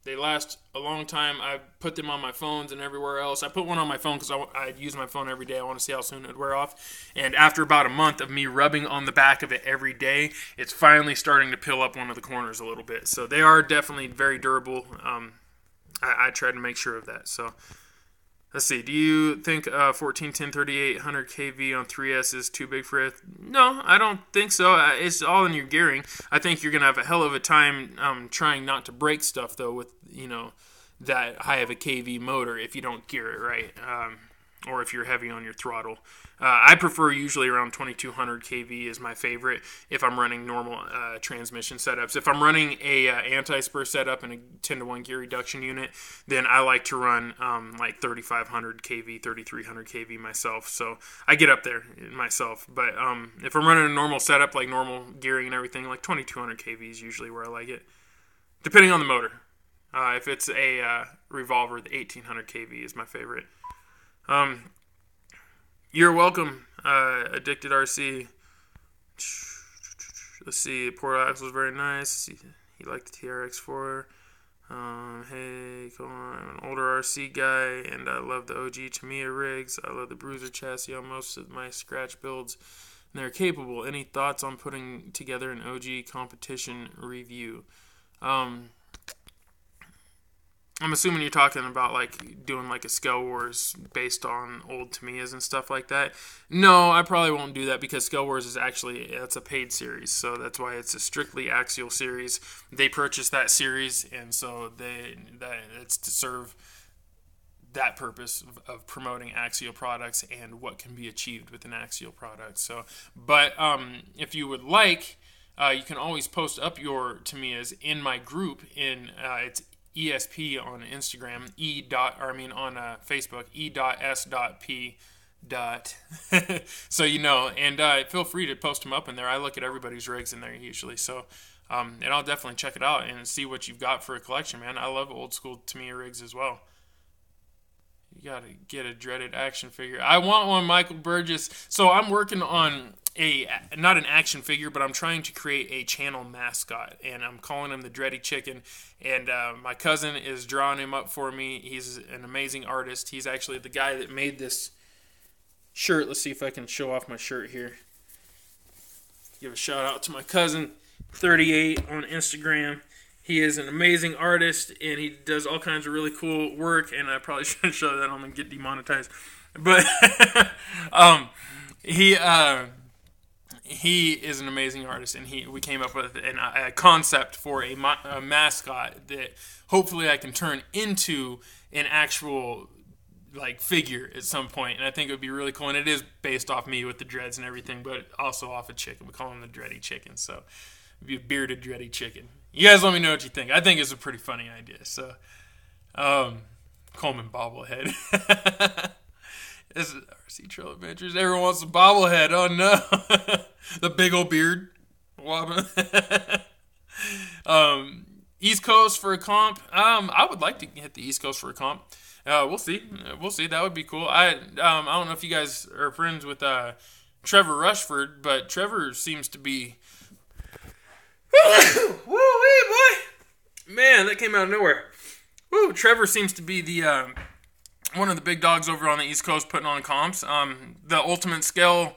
They last a long time. I put them on my phones and everywhere else. I put one on my phone because I use my phone every day. I want to see how soon it would wear off. And after about a month of me rubbing on the back of it every day, it's finally starting to peel up one of the corners a little bit. So they are definitely very durable. I try to make sure of that. So let's see. Do you think 1410 3800 kV on 3S is too big for it? No, I don't think so. It's all in your gearing. I think you're gonna have a hell of a time trying not to break stuff though with that high of a kV motor if you don't gear it right, or if you're heavy on your throttle. I prefer usually around 2200 kV is my favorite if I'm running normal transmission setups. If I'm running a anti-spur setup and a 10-to-1 gear reduction unit, then I like to run like 3500 kV, 3300 kV myself. So I get up there myself. But if I'm running a normal setup, like normal gearing and everything, like 2200 kV is usually where I like it, depending on the motor. If it's a revolver, the 1800 kV is my favorite. You're welcome, Addicted RC. Let's see, Port Axle is very nice. He liked the TRX4. Hey, come on, I'm an older RC guy, and I love the OG Tamiya rigs. I love the Bruiser chassis on most of my scratch builds, and they're capable. Any thoughts on putting together an OG competition review? I'm assuming you're talking about like doing like a Scale Wars based on old Tamiyas and stuff like that. No, I probably won't do that because Scale Wars is that's a paid series, so that's why it's a strictly Axial series. They purchased that series, and so it's to serve that purpose of promoting Axial products and what can be achieved with an Axial product. So, but if you would like, you can always post up your Tamiyas in my group it's ESP on Instagram, on Facebook, e.s.p. So and feel free to post them up in there. I look at everybody's rigs in there usually, so and I'll definitely check it out and see what you've got for a collection, man. I love old school Tamiya rigs as well. You gotta get a dreaded action figure. I want one, Michael Burgess. So I'm working on not an action figure, but I'm trying to create a channel mascot, and I'm calling him the Dready Chicken, and my cousin is drawing him up for me. He's an amazing artist. He's actually the guy that made this shirt. Let's see if I can show off my shirt here. Give a shout out to my cousin, 38 on Instagram. He is an amazing artist, and he does all kinds of really cool work, and I probably shouldn't show that on and get demonetized. But he is an amazing artist, and we came up with a concept for a mascot that hopefully I can turn into an actual like figure at some point, and I think it would be really cool. And it is based off me with the dreads and everything, but also off a chicken. We call him the Dready Chicken, so it'd be a bearded Dready Chicken. You guys let me know what you think. I think it's a pretty funny idea. So, Coleman bobblehead. This is RC Trail Adventures. Everyone wants a bobblehead. Oh no, the big old beard. East Coast for a comp. I would like to hit the East Coast for a comp. We'll see. We'll see. That would be cool. I don't know if you guys are friends with Trevor Rushford, but Trevor seems to be. Woo-wee, boy! Man, that came out of nowhere. Woo! Trevor seems to be the one of the big dogs over on the East Coast putting on comps. The Ultimate Scale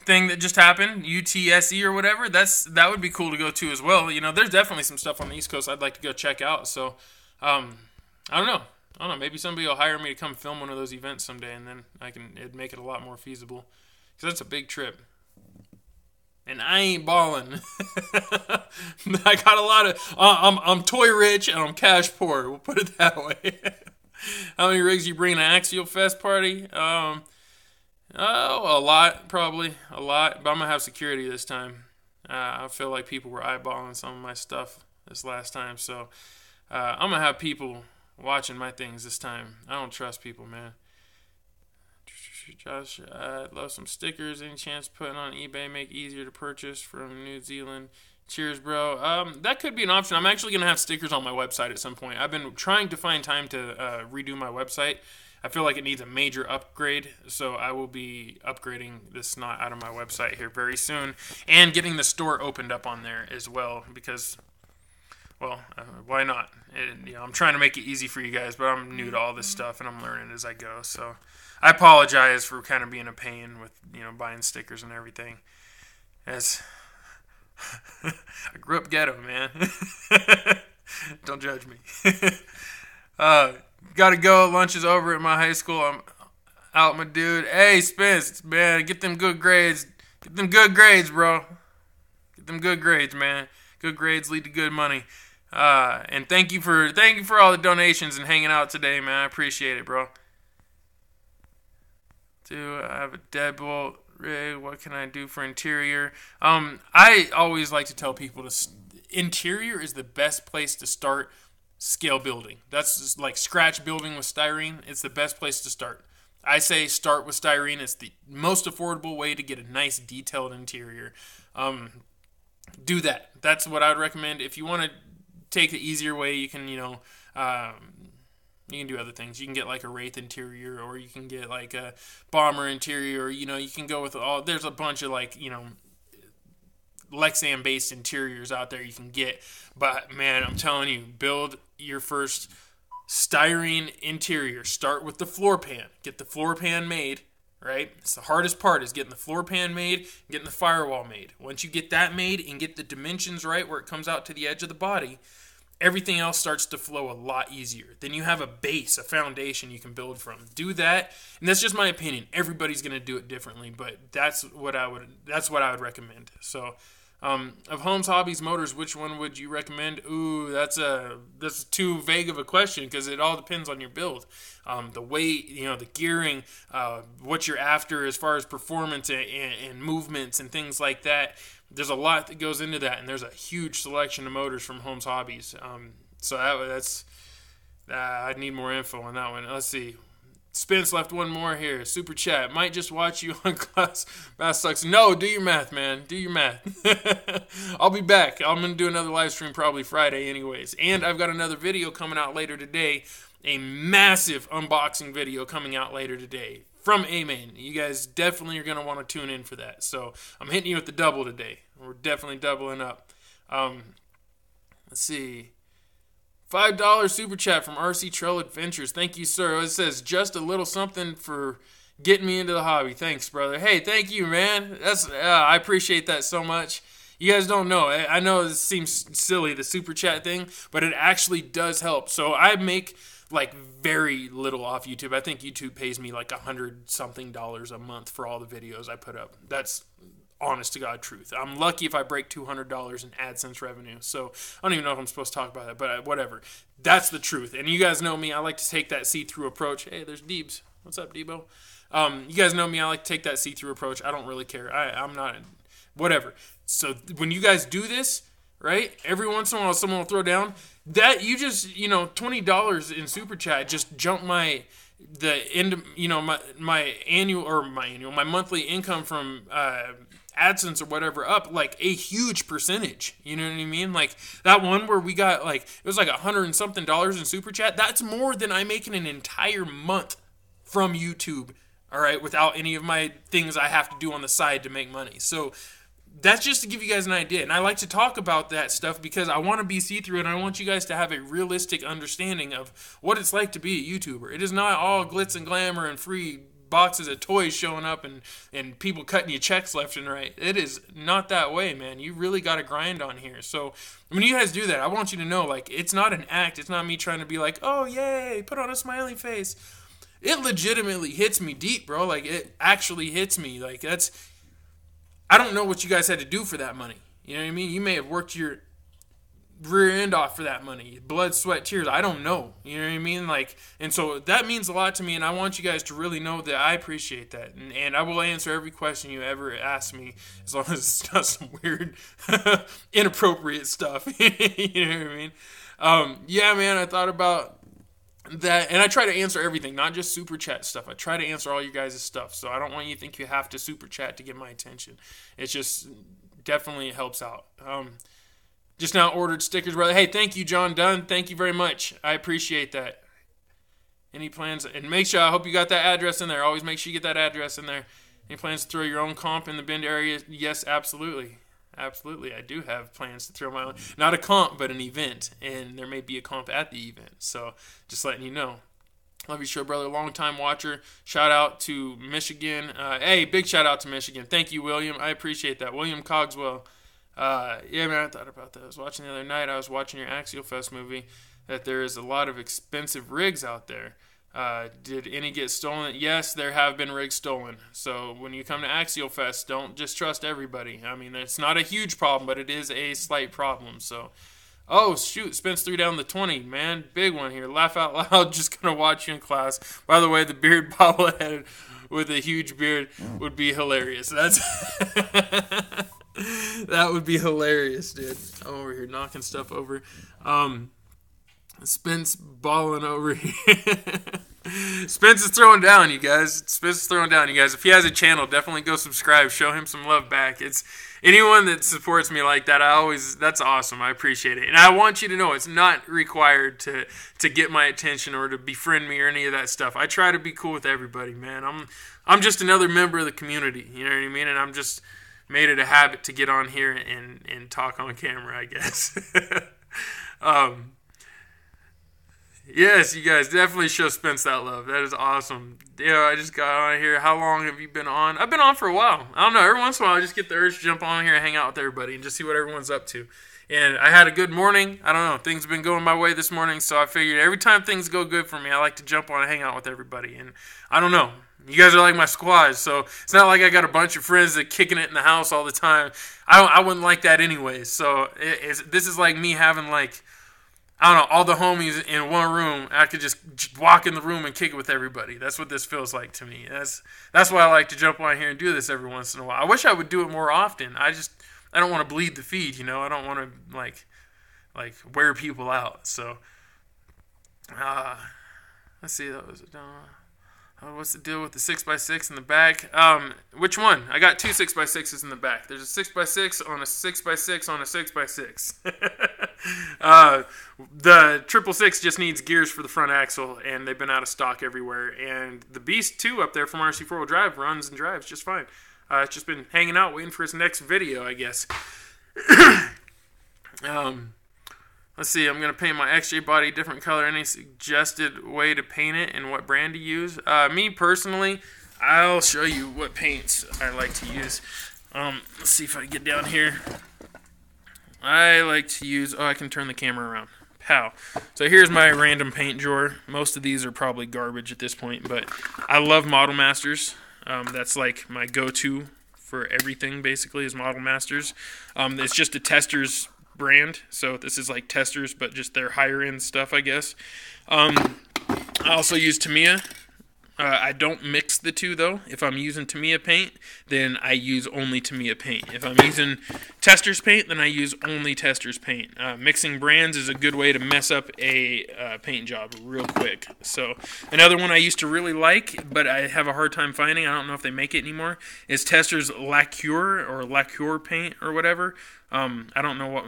thing that just happened, UTSE or whatever, that would be cool to go to as well. There's definitely some stuff on the East Coast I'd like to go check out. So, I don't know. Maybe somebody will hire me to come film one of those events someday, and then it'd make it a lot more feasible. Because that's a big trip. And I ain't balling. I got a lot of. I'm toy rich and I'm cash poor. We'll put it that way. How many rigs you bring to Axialfest party? A lot, probably a lot. But I'm gonna have security this time. I feel like people were eyeballing some of my stuff this last time, so I'm gonna have people watching my things this time. I don't trust people, man. Josh, I'd love some stickers. Any chance putting on eBay make easier to purchase from New Zealand? Cheers, bro. That could be an option. I'm actually going to have stickers on my website at some point. I've been trying to find time to redo my website. I feel like it needs a major upgrade, so I will be upgrading the snot out of my website here very soon and getting the store opened up on there as well, because well, why not? I'm trying to make it easy for you guys, but I'm new to all this stuff and I'm learning as I go. So I apologize for kind of being a pain with buying stickers and everything. As I grew up ghetto, man. Don't judge me. Gotta go. Lunch is over at my high school. I'm out, my dude. Hey, Spence, man, get them good grades. Get them good grades, bro. Get them good grades, man. Good grades lead to good money. And thank you for all the donations and hanging out today, man. I appreciate it, bro. Do I have a deadbolt rig? What can I do for interior? I always like to tell people interior is the best place to start scale building. That's just like scratch building with styrene. It's the best place to start. I say start with styrene. It's the most affordable way to get a nice detailed interior. Do that. That's what I would recommend. If you want to take the easier way, you can, you can do other things. You can get like a Wraith interior, or you can get like a Bomber interior, or, you can go with there's a bunch of like, Lexan based interiors out there you can get. But man, I'm telling you, build your first styrene interior. Start with the floor pan. Get the floor pan made. Right? It's the hardest part is getting the floor pan made, getting the firewall made. Once you get that made and get the dimensions right where it comes out to the edge of the body, everything else starts to flow a lot easier. Then you have a base, a foundation you can build from. Do that, and that's just my opinion. Everybody's going to do it differently, but that's what I would recommend. So, of Holmes Hobbies Motors, which one would you recommend? Ooh, that's too vague of a question because it all depends on your build. The weight, the gearing, what you're after as far as performance and movements and things like that. There's a lot that goes into that, and there's a huge selection of motors from Holmes Hobbies. So I'd need more info on that one. Let's see. Spence left one more here. Super chat. Might just watch you on class. Math sucks. No, do your math, man. Do your math. I'll be back. I'm going to do another live stream probably Friday anyways. And I've got another video coming out later today. A massive unboxing video coming out later today from A-Man. You guys definitely are going to want to tune in for that. So I'm hitting you with the double today. We're definitely doubling up. Let's see. $5 super chat from RC Trail Adventures. Thank you, sir. It says, just a little something for getting me into the hobby. Thanks, brother. Hey, thank you, man. I appreciate that so much. You guys don't know. I know this seems silly, the super chat thing, but it actually does help. So I make like very little off YouTube. I think YouTube pays me like $100-something a month for all the videos I put up. That's honest to God truth. I'm lucky if I break $200 in AdSense revenue. So I don't even know if I'm supposed to talk about that, but whatever. That's the truth. And you guys know me. I like to take that see-through approach. Hey, there's Deebs. What's up, Debo? You guys know me. I like to take that see-through approach. I don't really care. I'm not, whatever. So when you guys do this, right, every once in a while someone will throw down that you just, $20 in super chat just jump my monthly income from AdSense or whatever up like a huge percentage. You know what I mean? Like that one where we got like, it was like $100 and something in super chat. That's more than I make in an entire month from YouTube. All right. Without any of my things I have to do on the side to make money. So that's just to give you guys an idea. And I like to talk about that stuff because I want to be see-through and I want you guys to have a realistic understanding of what it's like to be a YouTuber. It is not all glitz and glamour and free boxes of toys showing up and people cutting you checks left and right. It is not that way, man. You really got to grind on here. So when you guys do that, I want you to know, like, it's not an act. It's not me trying to be like, oh, yay, put on a smiley face. It legitimately hits me deep, bro. Like, it actually hits me. Like, I don't know what you guys had to do for that money. You know what I mean? You may have worked your rear end off for that money. Blood, sweat, tears. I don't know. You know what I mean? Like, and so that means a lot to me, and I want you guys to really know that I appreciate that. And I will answer every question you ever ask me, as long as it's not some weird, inappropriate stuff. You know what I mean? Yeah, man, I thought about that, and I try to answer everything, not just super chat stuff. I try to answer all you guys' stuff, so I don't want you to think you have to super chat to get my attention. It's just definitely helps out. Just now ordered stickers, brother. Hey, thank you, John Dunn. Thank you very much. I appreciate that. Any plans? And make sure, I hope you got that address in there. Always make sure you get that address in there. Any plans to throw your own comp in the Bend area? Yes, absolutely. Absolutely. I do have plans to throw my own, not a comp, but an event, and there may be a comp at the event. So just letting you know. Love your show, brother. Long-time watcher. Shout out to Michigan. Hey, big shout out to Michigan. Thank you, William. I appreciate that. William Cogswell. Yeah, man, I thought about that. I was watching the other night. I was watching your Axialfest movie. That there is a lot of expensive rigs out there. Did any get stolen? Yes, there have been rigs stolen. So when you come to Axialfest, don't just trust everybody. I mean, it's not a huge problem, but it is a slight problem. So, oh shoot, Spence threw down the 20, man, big one here. Laugh out loud. Just gonna watch you in class. By the way, the beard bobblehead with a huge beard would be hilarious. That's that would be hilarious, dude. I'm over here knocking stuff over. Spence balling over here. Spence is throwing down, you guys. Spence is throwing down, you guys. If he has a channel, definitely go subscribe. Show him some love back. It's anyone that supports me like that. That's awesome. I appreciate it. And I want you to know it's not required to get my attention or to befriend me or any of that stuff. I try to be cool with everybody, man. I'm just another member of the community. You know what I mean? And I'm just made it a habit to get on here and talk on camera, I guess. Yes, you guys definitely show Spence that love. That is awesome. Yeah, I just got on here. How long have you been on? I've been on for a while. I don't know. Every once in a while, I just get the urge to jump on here and hang out with everybody and just see what everyone's up to. And I had a good morning. I don't know. Things have been going my way this morning, so I figured every time things go good for me, I like to jump on and hang out with everybody. And I don't know. You guys are like my squad, so it's not like I got a bunch of friends that kicking it in the house all the time. I wouldn't like that anyways. So this is like me having like, I don't know, all the homies in one room. I could just walk in the room and kick it with everybody. That's what this feels like to me. That's why I like to jump on here and do this every once in a while. I wish I would do it more often. I don't want to bleed the feed, you know. I don't want to like wear people out. So, let's see. That was what's the deal with the 6x6 in the back? Which one? I got two 6x6s in the back. There's a 6x6 on a 6x6 on a 6x6. The 666 just needs gears for the front axle, and they've been out of stock everywhere. And the Beast 2 up there from RC 4-wheel drive runs and drives just fine. It's just been hanging out, waiting for its next video, I guess. Let's see, I'm going to paint my XJ body different color. Any suggested way to paint it and what brand to use? Me, personally, I'll show you what paints I like to use. Let's see if I can get down here. I like to use... Oh, I can turn the camera around. Pow. So here's my random paint drawer. Most of these are probably garbage at this point, but I love Model Masters. That's like my go-to for everything, basically, is Model Masters. It's just a Testors brand, so this is like Testors, but just their higher end stuff, I guess. I also use Tamiya. I don't mix the two, though. If I'm using Tamiya paint, then I use only Tamiya paint. If I'm using Testors paint, then I use only Testors paint. Mixing brands is a good way to mess up a paint job real quick. So another one I used to really like, but I have a hard time finding, I don't know if they make it anymore, is Testors Lacquer or Lacquer paint or whatever. I don't know what...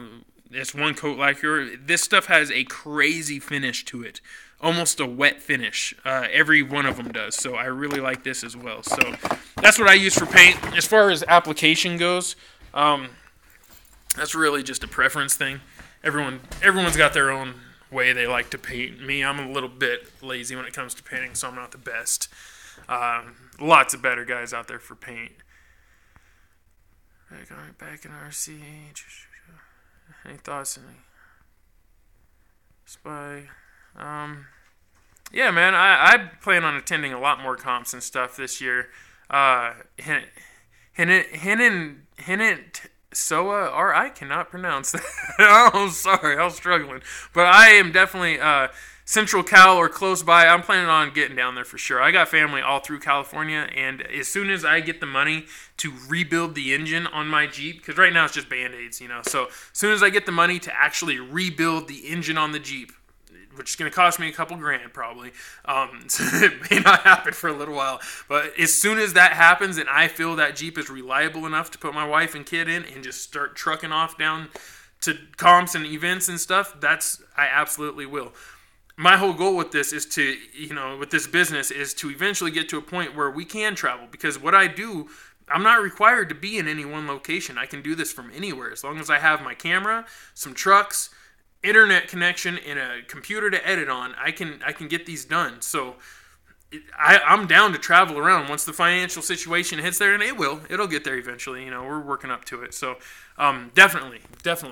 It's one coat lacquer. This stuff has a crazy finish to it. Almost a wet finish. Every one of them does. So I really like this as well. So that's what I use for paint. As far as application goes, that's really just a preference thing. Everyone's got their own way they like to paint. Me, I'm a little bit lazy when it comes to painting, so I'm not the best. Lots of better guys out there for paint. Back in RC. Any thoughts? Spy. Yeah, man, I plan on attending a lot more comps and stuff this year. Hinit Soa, or I cannot pronounce that. Oh, sorry, I was struggling. But I am definitely Central Cal or close by. I'm planning on getting down there for sure. I got family all through California, and as soon as I get the money to rebuild the engine on my Jeep, because right now it's just Band-Aids, you know. So as soon as I get the money to actually rebuild the engine on the Jeep, which is going to cost me a couple grand probably. So it may not happen for a little while. But as soon as that happens and I feel that Jeep is reliable enough to put my wife and kid in and just start trucking off down to comps and events and stuff, I absolutely will. My whole goal with this is to, with this business is to eventually get to a point where we can travel. Because what I do I'm not required to be in any one location. I can do this from anywhere as long as I have my camera, some trucks, internet connection, and a computer to edit on. I can get these done. So I'm down to travel around once the financial situation hits there, and it'll get there eventually. We're working up to it. So definitely,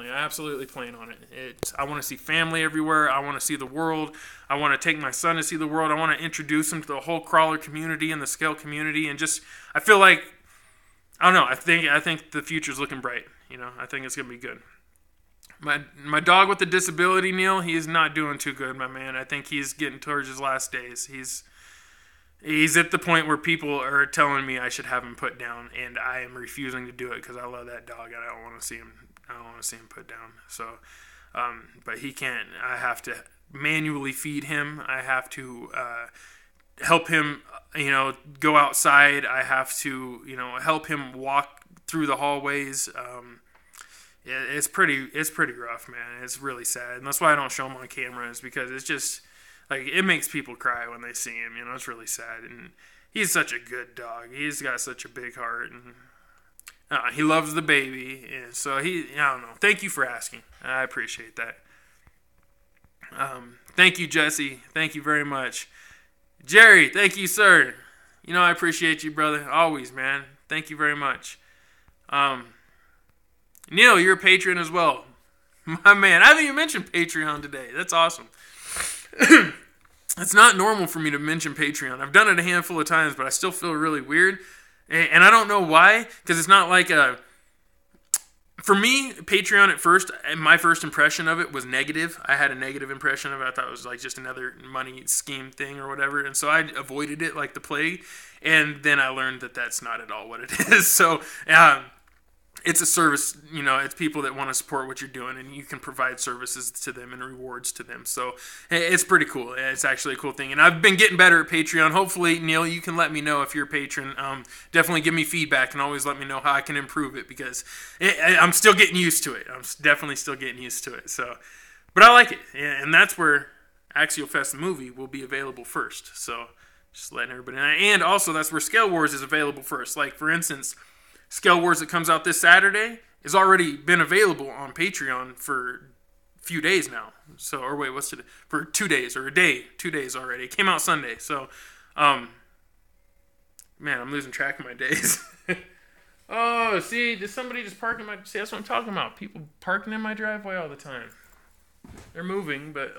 I absolutely plan on it. I want to see family everywhere. I want to see the world. I want to take my son to see the world. I want to introduce him to the whole crawler community and the scale community, and just I feel like, I don't know. I think the future's looking bright. I think it's gonna be good. My dog with the disability, Neil, he is not doing too good, my man. I think he's getting towards his last days. He's at the point where people are telling me I should have him put down, and I am refusing to do it because I love that dog and I don't want to see him put down. So, but he can't. I have to manually feed him. I have to help him, go outside. I have to, help him walk through the hallways. It's pretty rough, man. It's really sad, and that's why I don't show him on camera, is because it's just like, it makes people cry when they see him. It's really sad, and he's such a good dog. He's got such a big heart, and he loves the baby. And so I don't know. Thank you for asking. I appreciate that. Thank you, Jesse. Thank you very much. Jerry, thank you, sir. I appreciate you, brother. Always, man. Thank you very much. Neil, you're a patron as well. My man, I haven't even mentioned Patreon today. That's awesome. It's not normal for me to mention Patreon. I've done it a handful of times, but I still feel really weird. And I don't know why, because it's not like for me, Patreon at first, my first impression of it was negative. I had a negative impression of it. I thought it was like just another money scheme thing or whatever. And so I avoided it like the plague. And then I learned that that's not at all what it is. So, it's a service, it's people that want to support what you're doing, and you can provide services to them and rewards to them. So it's pretty cool. It's actually a cool thing. And I've been getting better at Patreon. Hopefully, Neil, you can let me know if you're a patron. Definitely give me feedback and always let me know how I can improve it, because I'm still getting used to it. I'm definitely still getting used to it. So, but I like it. And that's where Axialfest the movie will be available first. So just letting everybody know. And also, that's where Scale Wars is available first. Like, for instance, Scale Wars that comes out this Saturday has already been available on Patreon for a few days now. So, or wait, what's today? For 2 days or a day, 2 days already. It came out Sunday. So, man, I'm losing track of my days. Oh, see, did somebody just park in my... See, that's what I'm talking about. People parking in my driveway all the time. They're moving, but...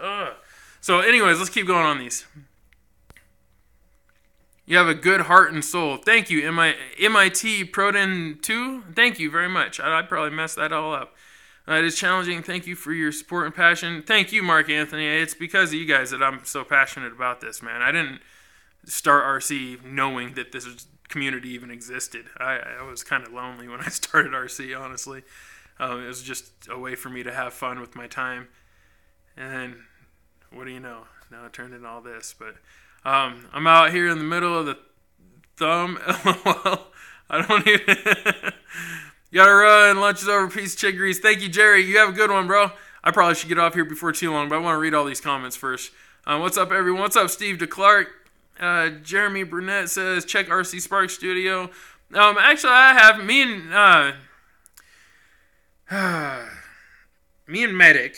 So, anyways, let's keep going on these. You have a good heart and soul. Thank you, MIT Proden 2. Thank you very much. I probably messed that all up. It is challenging. Thank you for your support and passion. Thank you, Mark Anthony. It's because of you guys that I'm so passionate about this, man. I didn't start RC knowing that this community even existed. I was kind of lonely when I started RC, honestly. It was just a way for me to have fun with my time. And then, what do you know? Now it turned into all this, but... I'm out here in the middle of the thumb. LOL. I don't even... Gotta run. Lunch is over. Peace, chick grease. Thank you, Jerry. You have a good one, bro. I probably should get off here before too long, but I want to read all these comments first. What's up, everyone? What's up, Steve DeClark? Jeremy Burnett says, check RC Spark Studio. Actually, I have... Me and Medic,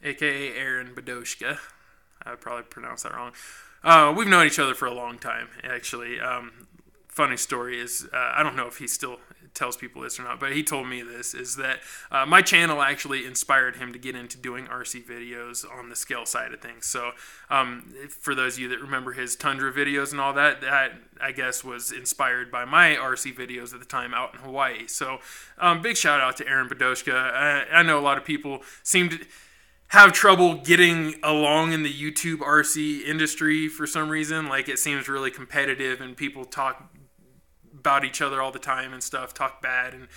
a.k.a. Aaron Badoshka. I would probably pronounce that wrong. We've known each other for a long time, actually. Funny story is, I don't know if he still tells people this or not, but he told me this, is that my channel actually inspired him to get into doing RC videos on the scale side of things. So for those of you that remember his Tundra videos and all that, that I guess was inspired by my RC videos at the time out in Hawaii. So big shout out to Aaron Badoshka. I know a lot of people seem to have trouble getting along in the YouTube RC industry for some reason. Like, it seems really competitive and people talk about each other all the time and stuff, talk bad. And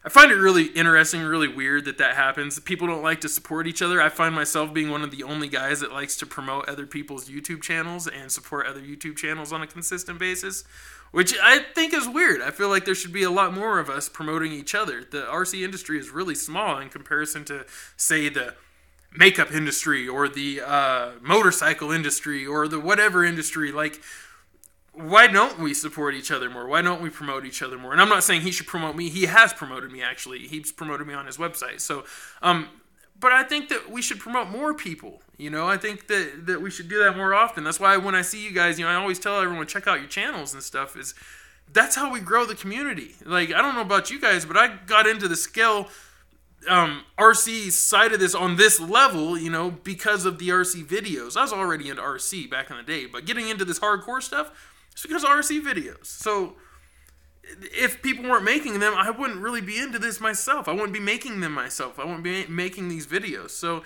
I find it really interesting, really weird that happens. People don't like to support each other. I find myself being one of the only guys that likes to promote other people's YouTube channels and support other YouTube channels on a consistent basis, which I think is weird. I feel like there should be a lot more of us promoting each other. The RC industry is really small in comparison to, say, the makeup industry or the motorcycle industry or the whatever industry. Like, why don't we support each other more? Why don't we promote each other more? And I'm not saying he should promote me. He has promoted me, actually. He's promoted me on his website. So, but I think that we should promote more people. I think that we should do that more often. That's why when I see you guys, I always tell everyone, check out your channels and stuff. That's how we grow the community. Like, I don't know about you guys, but I got into the scale RC side of this on this level, because of the RC videos. I was already into RC back in the day, but getting into this hardcore stuff, it's because of RC videos. So if people weren't making them, I wouldn't really be into this myself. I wouldn't be making them myself. I wouldn't be making these videos. So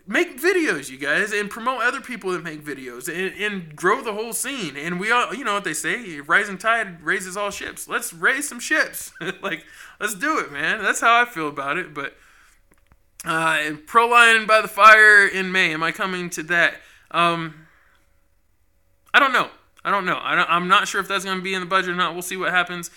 make videos, you guys, and promote other people that make videos, and grow the whole scene. And we all, you know what they say, rising tide raises all ships. Let's raise some ships. Let's do it, man. That's how I feel about it. But Pro Lion by the Fire in May. Am I coming to that? I don't know. I'm not sure if that's going to be in the budget or not. We'll see what happens.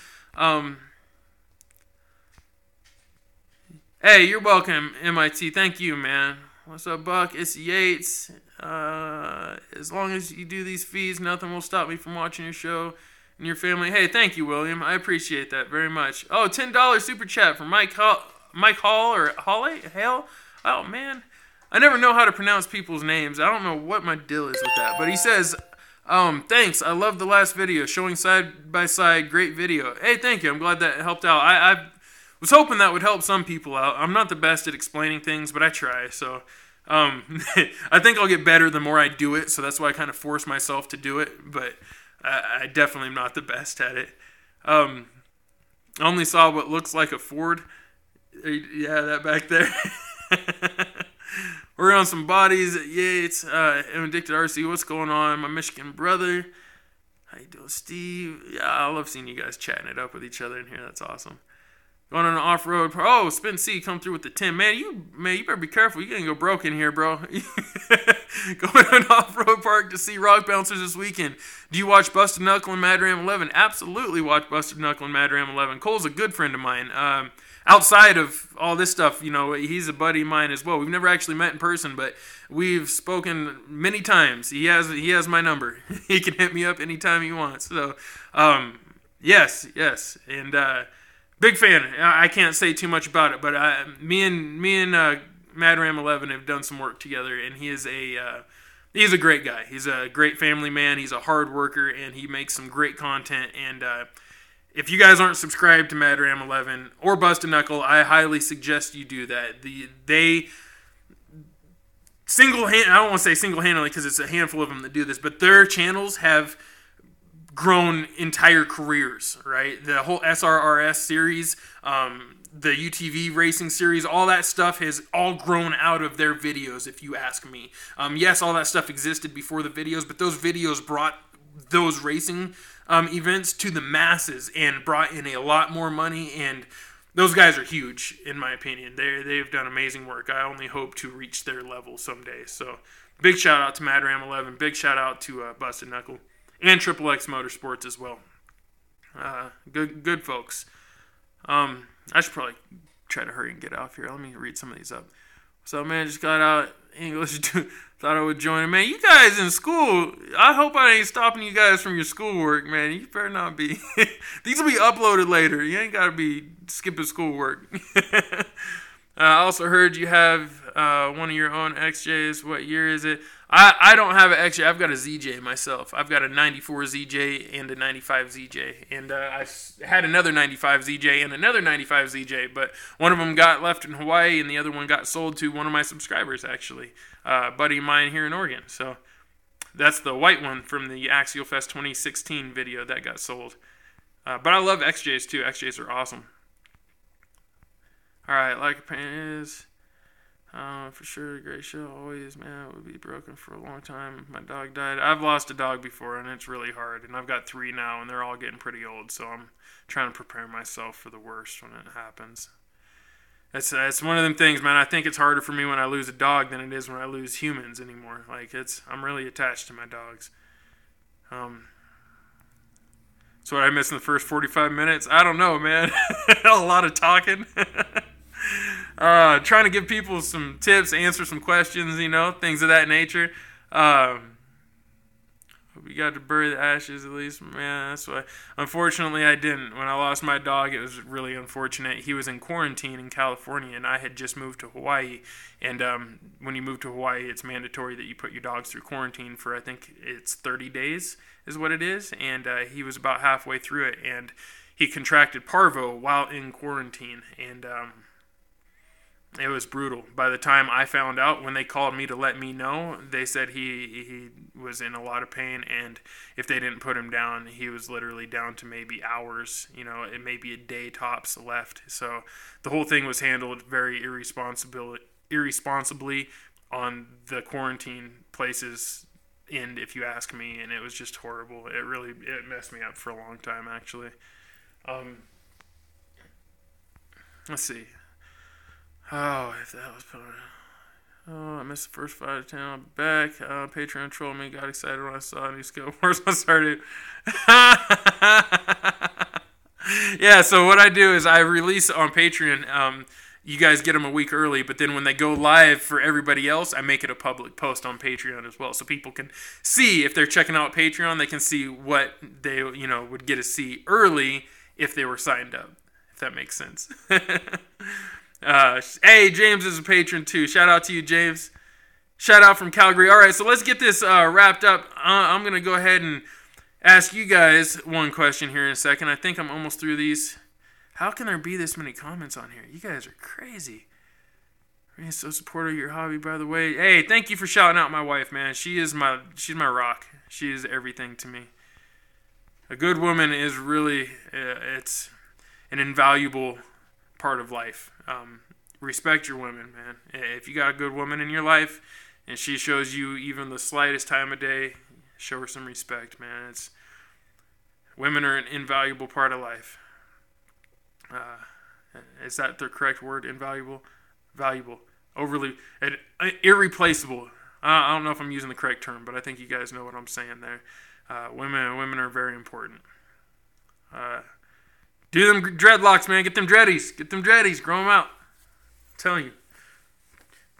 Hey, you're welcome, MIT. Thank you, man. What's up, Buck? It's Yates. As long as you do these feeds, nothing will stop me from watching your show and your family. Hey, thank you, William. I appreciate that very much. Oh, $10 super chat from Mike Hall or Holly? Hale? Oh, man. I never know how to pronounce people's names. I don't know what my deal is with that. But he says, thanks. I love the last video. Showing side by side. Great video. Hey, thank you. I'm glad that helped out. I was hoping that would help some people out. I'm not the best at explaining things, but I try. So I think I'll get better the more I do it. So that's why I kind of force myself to do it. But I definitely am not the best at it. I only saw what looks like a Ford. Yeah, that back there. We're on some bodies at Yates. I'm addicted to RC. What's going on? My Michigan brother. How you doing, Steve? Yeah, I love seeing you guys chatting it up with each other in here. That's awesome. Going on an off-road. Oh, Spin C come through with the 10. Man, you better be careful. You're going to go broke in here, bro. Going on an off-road park to see rock bouncers this weekend. Do you watch Busted Knuckle and Mad Ram 11? Absolutely watch Busted Knuckle and Mad Ram 11. Cole's a good friend of mine. Outside of all this stuff, he's a buddy of mine as well. We've never actually met in person, but we've spoken many times. He has my number. He can hit me up anytime he wants. So, yes. And big fan. I can't say too much about it, but me and Mad Ram 11 have done some work together, and he's a great guy. He's a great family man. He's a hard worker, and he makes some great content. And if you guys aren't subscribed to Mad Ram 11 or Busted Knuckle, I highly suggest you do that. I don't want to say single-handedly because it's a handful of them that do this, but their channels have grown entire careers, right? The whole SRRS series, the UTV racing series, all that stuff has all grown out of their videos, if you ask me. Yes, all that stuff existed before the videos, but those videos brought those racing events to the masses and brought in a lot more money, and those guys are huge, in my opinion. They've done amazing work. I only hope to reach their level someday. So, big shout out to Mad Ram 11. Big shout out to Busted Knuckle. And Triple X Motorsports as well. Good folks. I should probably try to hurry and get off here. Let me read some of these up. So, man, just got out English. Thought I would join. Man, you guys in school, I hope I ain't stopping you guys from your schoolwork, man. You better not be. These will be uploaded later. You ain't got to be skipping schoolwork. I also heard you have one of your own XJs. What year is it? I don't have an XJ. I've got a ZJ myself. I've got a 94 ZJ and a 95 ZJ. And I had another 95 ZJ and another 95 ZJ. But one of them got left in Hawaii and the other one got sold to one of my subscribers, actually. A buddy of mine here in Oregon. So that's the white one from the Axialfest 2016 video that got sold. But I love XJs too. XJs are awesome. Alright, like a pain is... for sure, great show. Always, man, it would be broken for a long time. My dog died. I've lost a dog before, and it's really hard. And I've got 3 now, and they're all getting pretty old. So I'm trying to prepare myself for the worst when it happens. It's one of them things, man. I think it's harder for me when I lose a dog than it is when I lose humans anymore. I'm really attached to my dogs. So what I missed in the first 45 minutes? I don't know, man. A lot of talking. Trying to give people some tips, answer some questions, things of that nature. You got to bury the ashes at least, man. That's why. Unfortunately, I didn't. When I lost my dog, it was really unfortunate. He was in quarantine in California, and I had just moved to Hawaii. And when you move to Hawaii, it's mandatory that you put your dogs through quarantine for, I think it's 30 days is what it is. And he was about halfway through it, and he contracted parvo while in quarantine. And it was brutal. By the time I found out, when they called me to let me know, they said he was in a lot of pain, and if they didn't put him down, he was literally down to maybe hours, it may be a day tops left. So the whole thing was handled very irresponsibly on the quarantine places end, if you ask me, and it was just horrible. It messed me up for a long time, actually. Let's see. Oh, if that was probably... Oh, I missed the first 5 to 10. I'll be back. Patreon trolled me. Got excited when I saw new skill. Where's I started? Yeah, so what I do is I release on Patreon. You guys get them a week early, but then when they go live for everybody else, I make it a public post on Patreon as well. So people can see, if they're checking out Patreon, they can see what they would get to see early if they were signed up, if that makes sense. Hey, James is a patron too. Shout out to you, James. Shout out from Calgary. All right, so let's get this wrapped up. I'm going to go ahead and ask you guys one question here in a second. I think I'm almost through these. How can there be this many comments on here? You guys are crazy. I'm so supportive of your hobby, by the way. Hey, thank you for shouting out my wife, man. She's my rock. She is everything to me. A good woman is really, it's an invaluable part of life. Respect your women, man. If you got a good woman in your life and she shows you even the slightest time of day, show her some respect, man. Women are an invaluable part of life. Is that the correct word? Invaluable? Valuable. Overly, irreplaceable. I don't know if I'm using the correct term, but I think you guys know what I'm saying there. Women are very important. Do them dreadlocks, man. Get them dreadies. Grow them out. I'm telling you.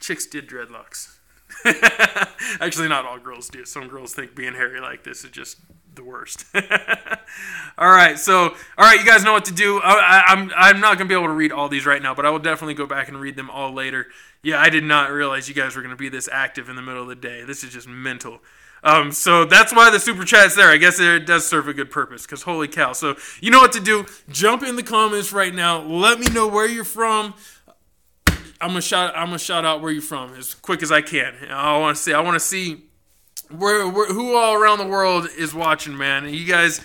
Chicks did dreadlocks. Actually, not all girls do. Some girls think being hairy like this is just the worst. All right, you guys know what to do. I'm not going to be able to read all these right now, but I will definitely go back and read them all later. Yeah, I did not realize you guys were going to be this active in the middle of the day. This is just mental. So that's why the super chat's there. I guess it does serve a good purpose, because holy cow. So you know what to do. Jump in the comments right now. Let me know where you're from. I'm gonna shout out where you're from as quick as I can. I want to see who all around the world is watching, man. Are you guys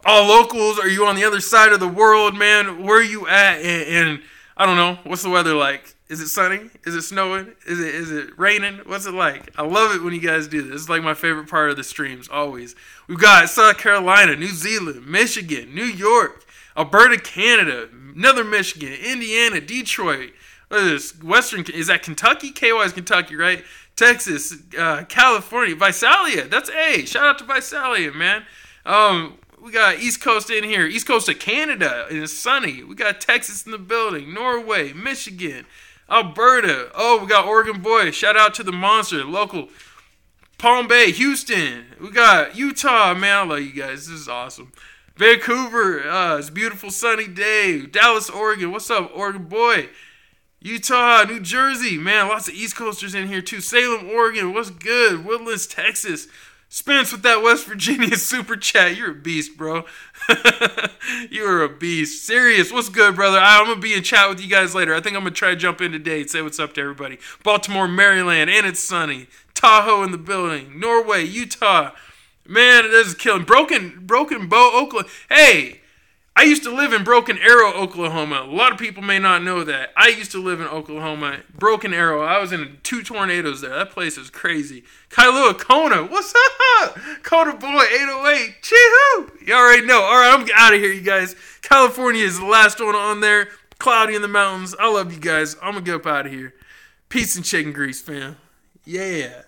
all locals? Are you on the other side of the world, man? Where are you at? And I don't know. What's the weather like? Is it sunny? Is it snowing? Is it raining? What's it like? I love it when you guys do this. It's like my favorite part of the streams, always. We've got South Carolina, New Zealand, Michigan, New York, Alberta, Canada, another Michigan, Indiana, Detroit. What is this? Is that Kentucky? KY is Kentucky, right? Texas, California, Visalia. That's A. Shout out to Visalia, man. We got East Coast in here. East Coast of Canada. And it's sunny. We got Texas in the building. Norway, Michigan, Alberta. Oh, we got Oregon boy. Shout out to the monster. Local. Palm Bay, Houston. We got Utah, man. I love you guys. This is awesome. Vancouver. It's a beautiful sunny day. Dallas, Oregon. What's up, Oregon boy? Utah, New Jersey, man, lots of East Coasters in here too. Salem, Oregon, what's good? Woodlands, Texas. Spence with that West Virginia super chat. You're a beast, bro. You're a beast. Serious, what's good, brother? I'm going to be in chat with you guys later. I think I'm going to try to jump in today and say what's up to everybody. Baltimore, Maryland, and it's sunny. Tahoe in the building. Norway, Utah. Man, this is killing. Broken Bow, Oklahoma. Hey, I used to live in Broken Arrow, Oklahoma. A lot of people may not know that. I used to live in Oklahoma. Broken Arrow. I was in 2 tornadoes there. That place is crazy. Kailua, Kona. What's up? Kona boy, 808. Chee-hoo. You already know. All right, I'm out of here, you guys. California is the last one on there. Cloudy in the mountains. I love you guys. I'm going to get up out of here. Peace and chicken grease, fam. Yeah.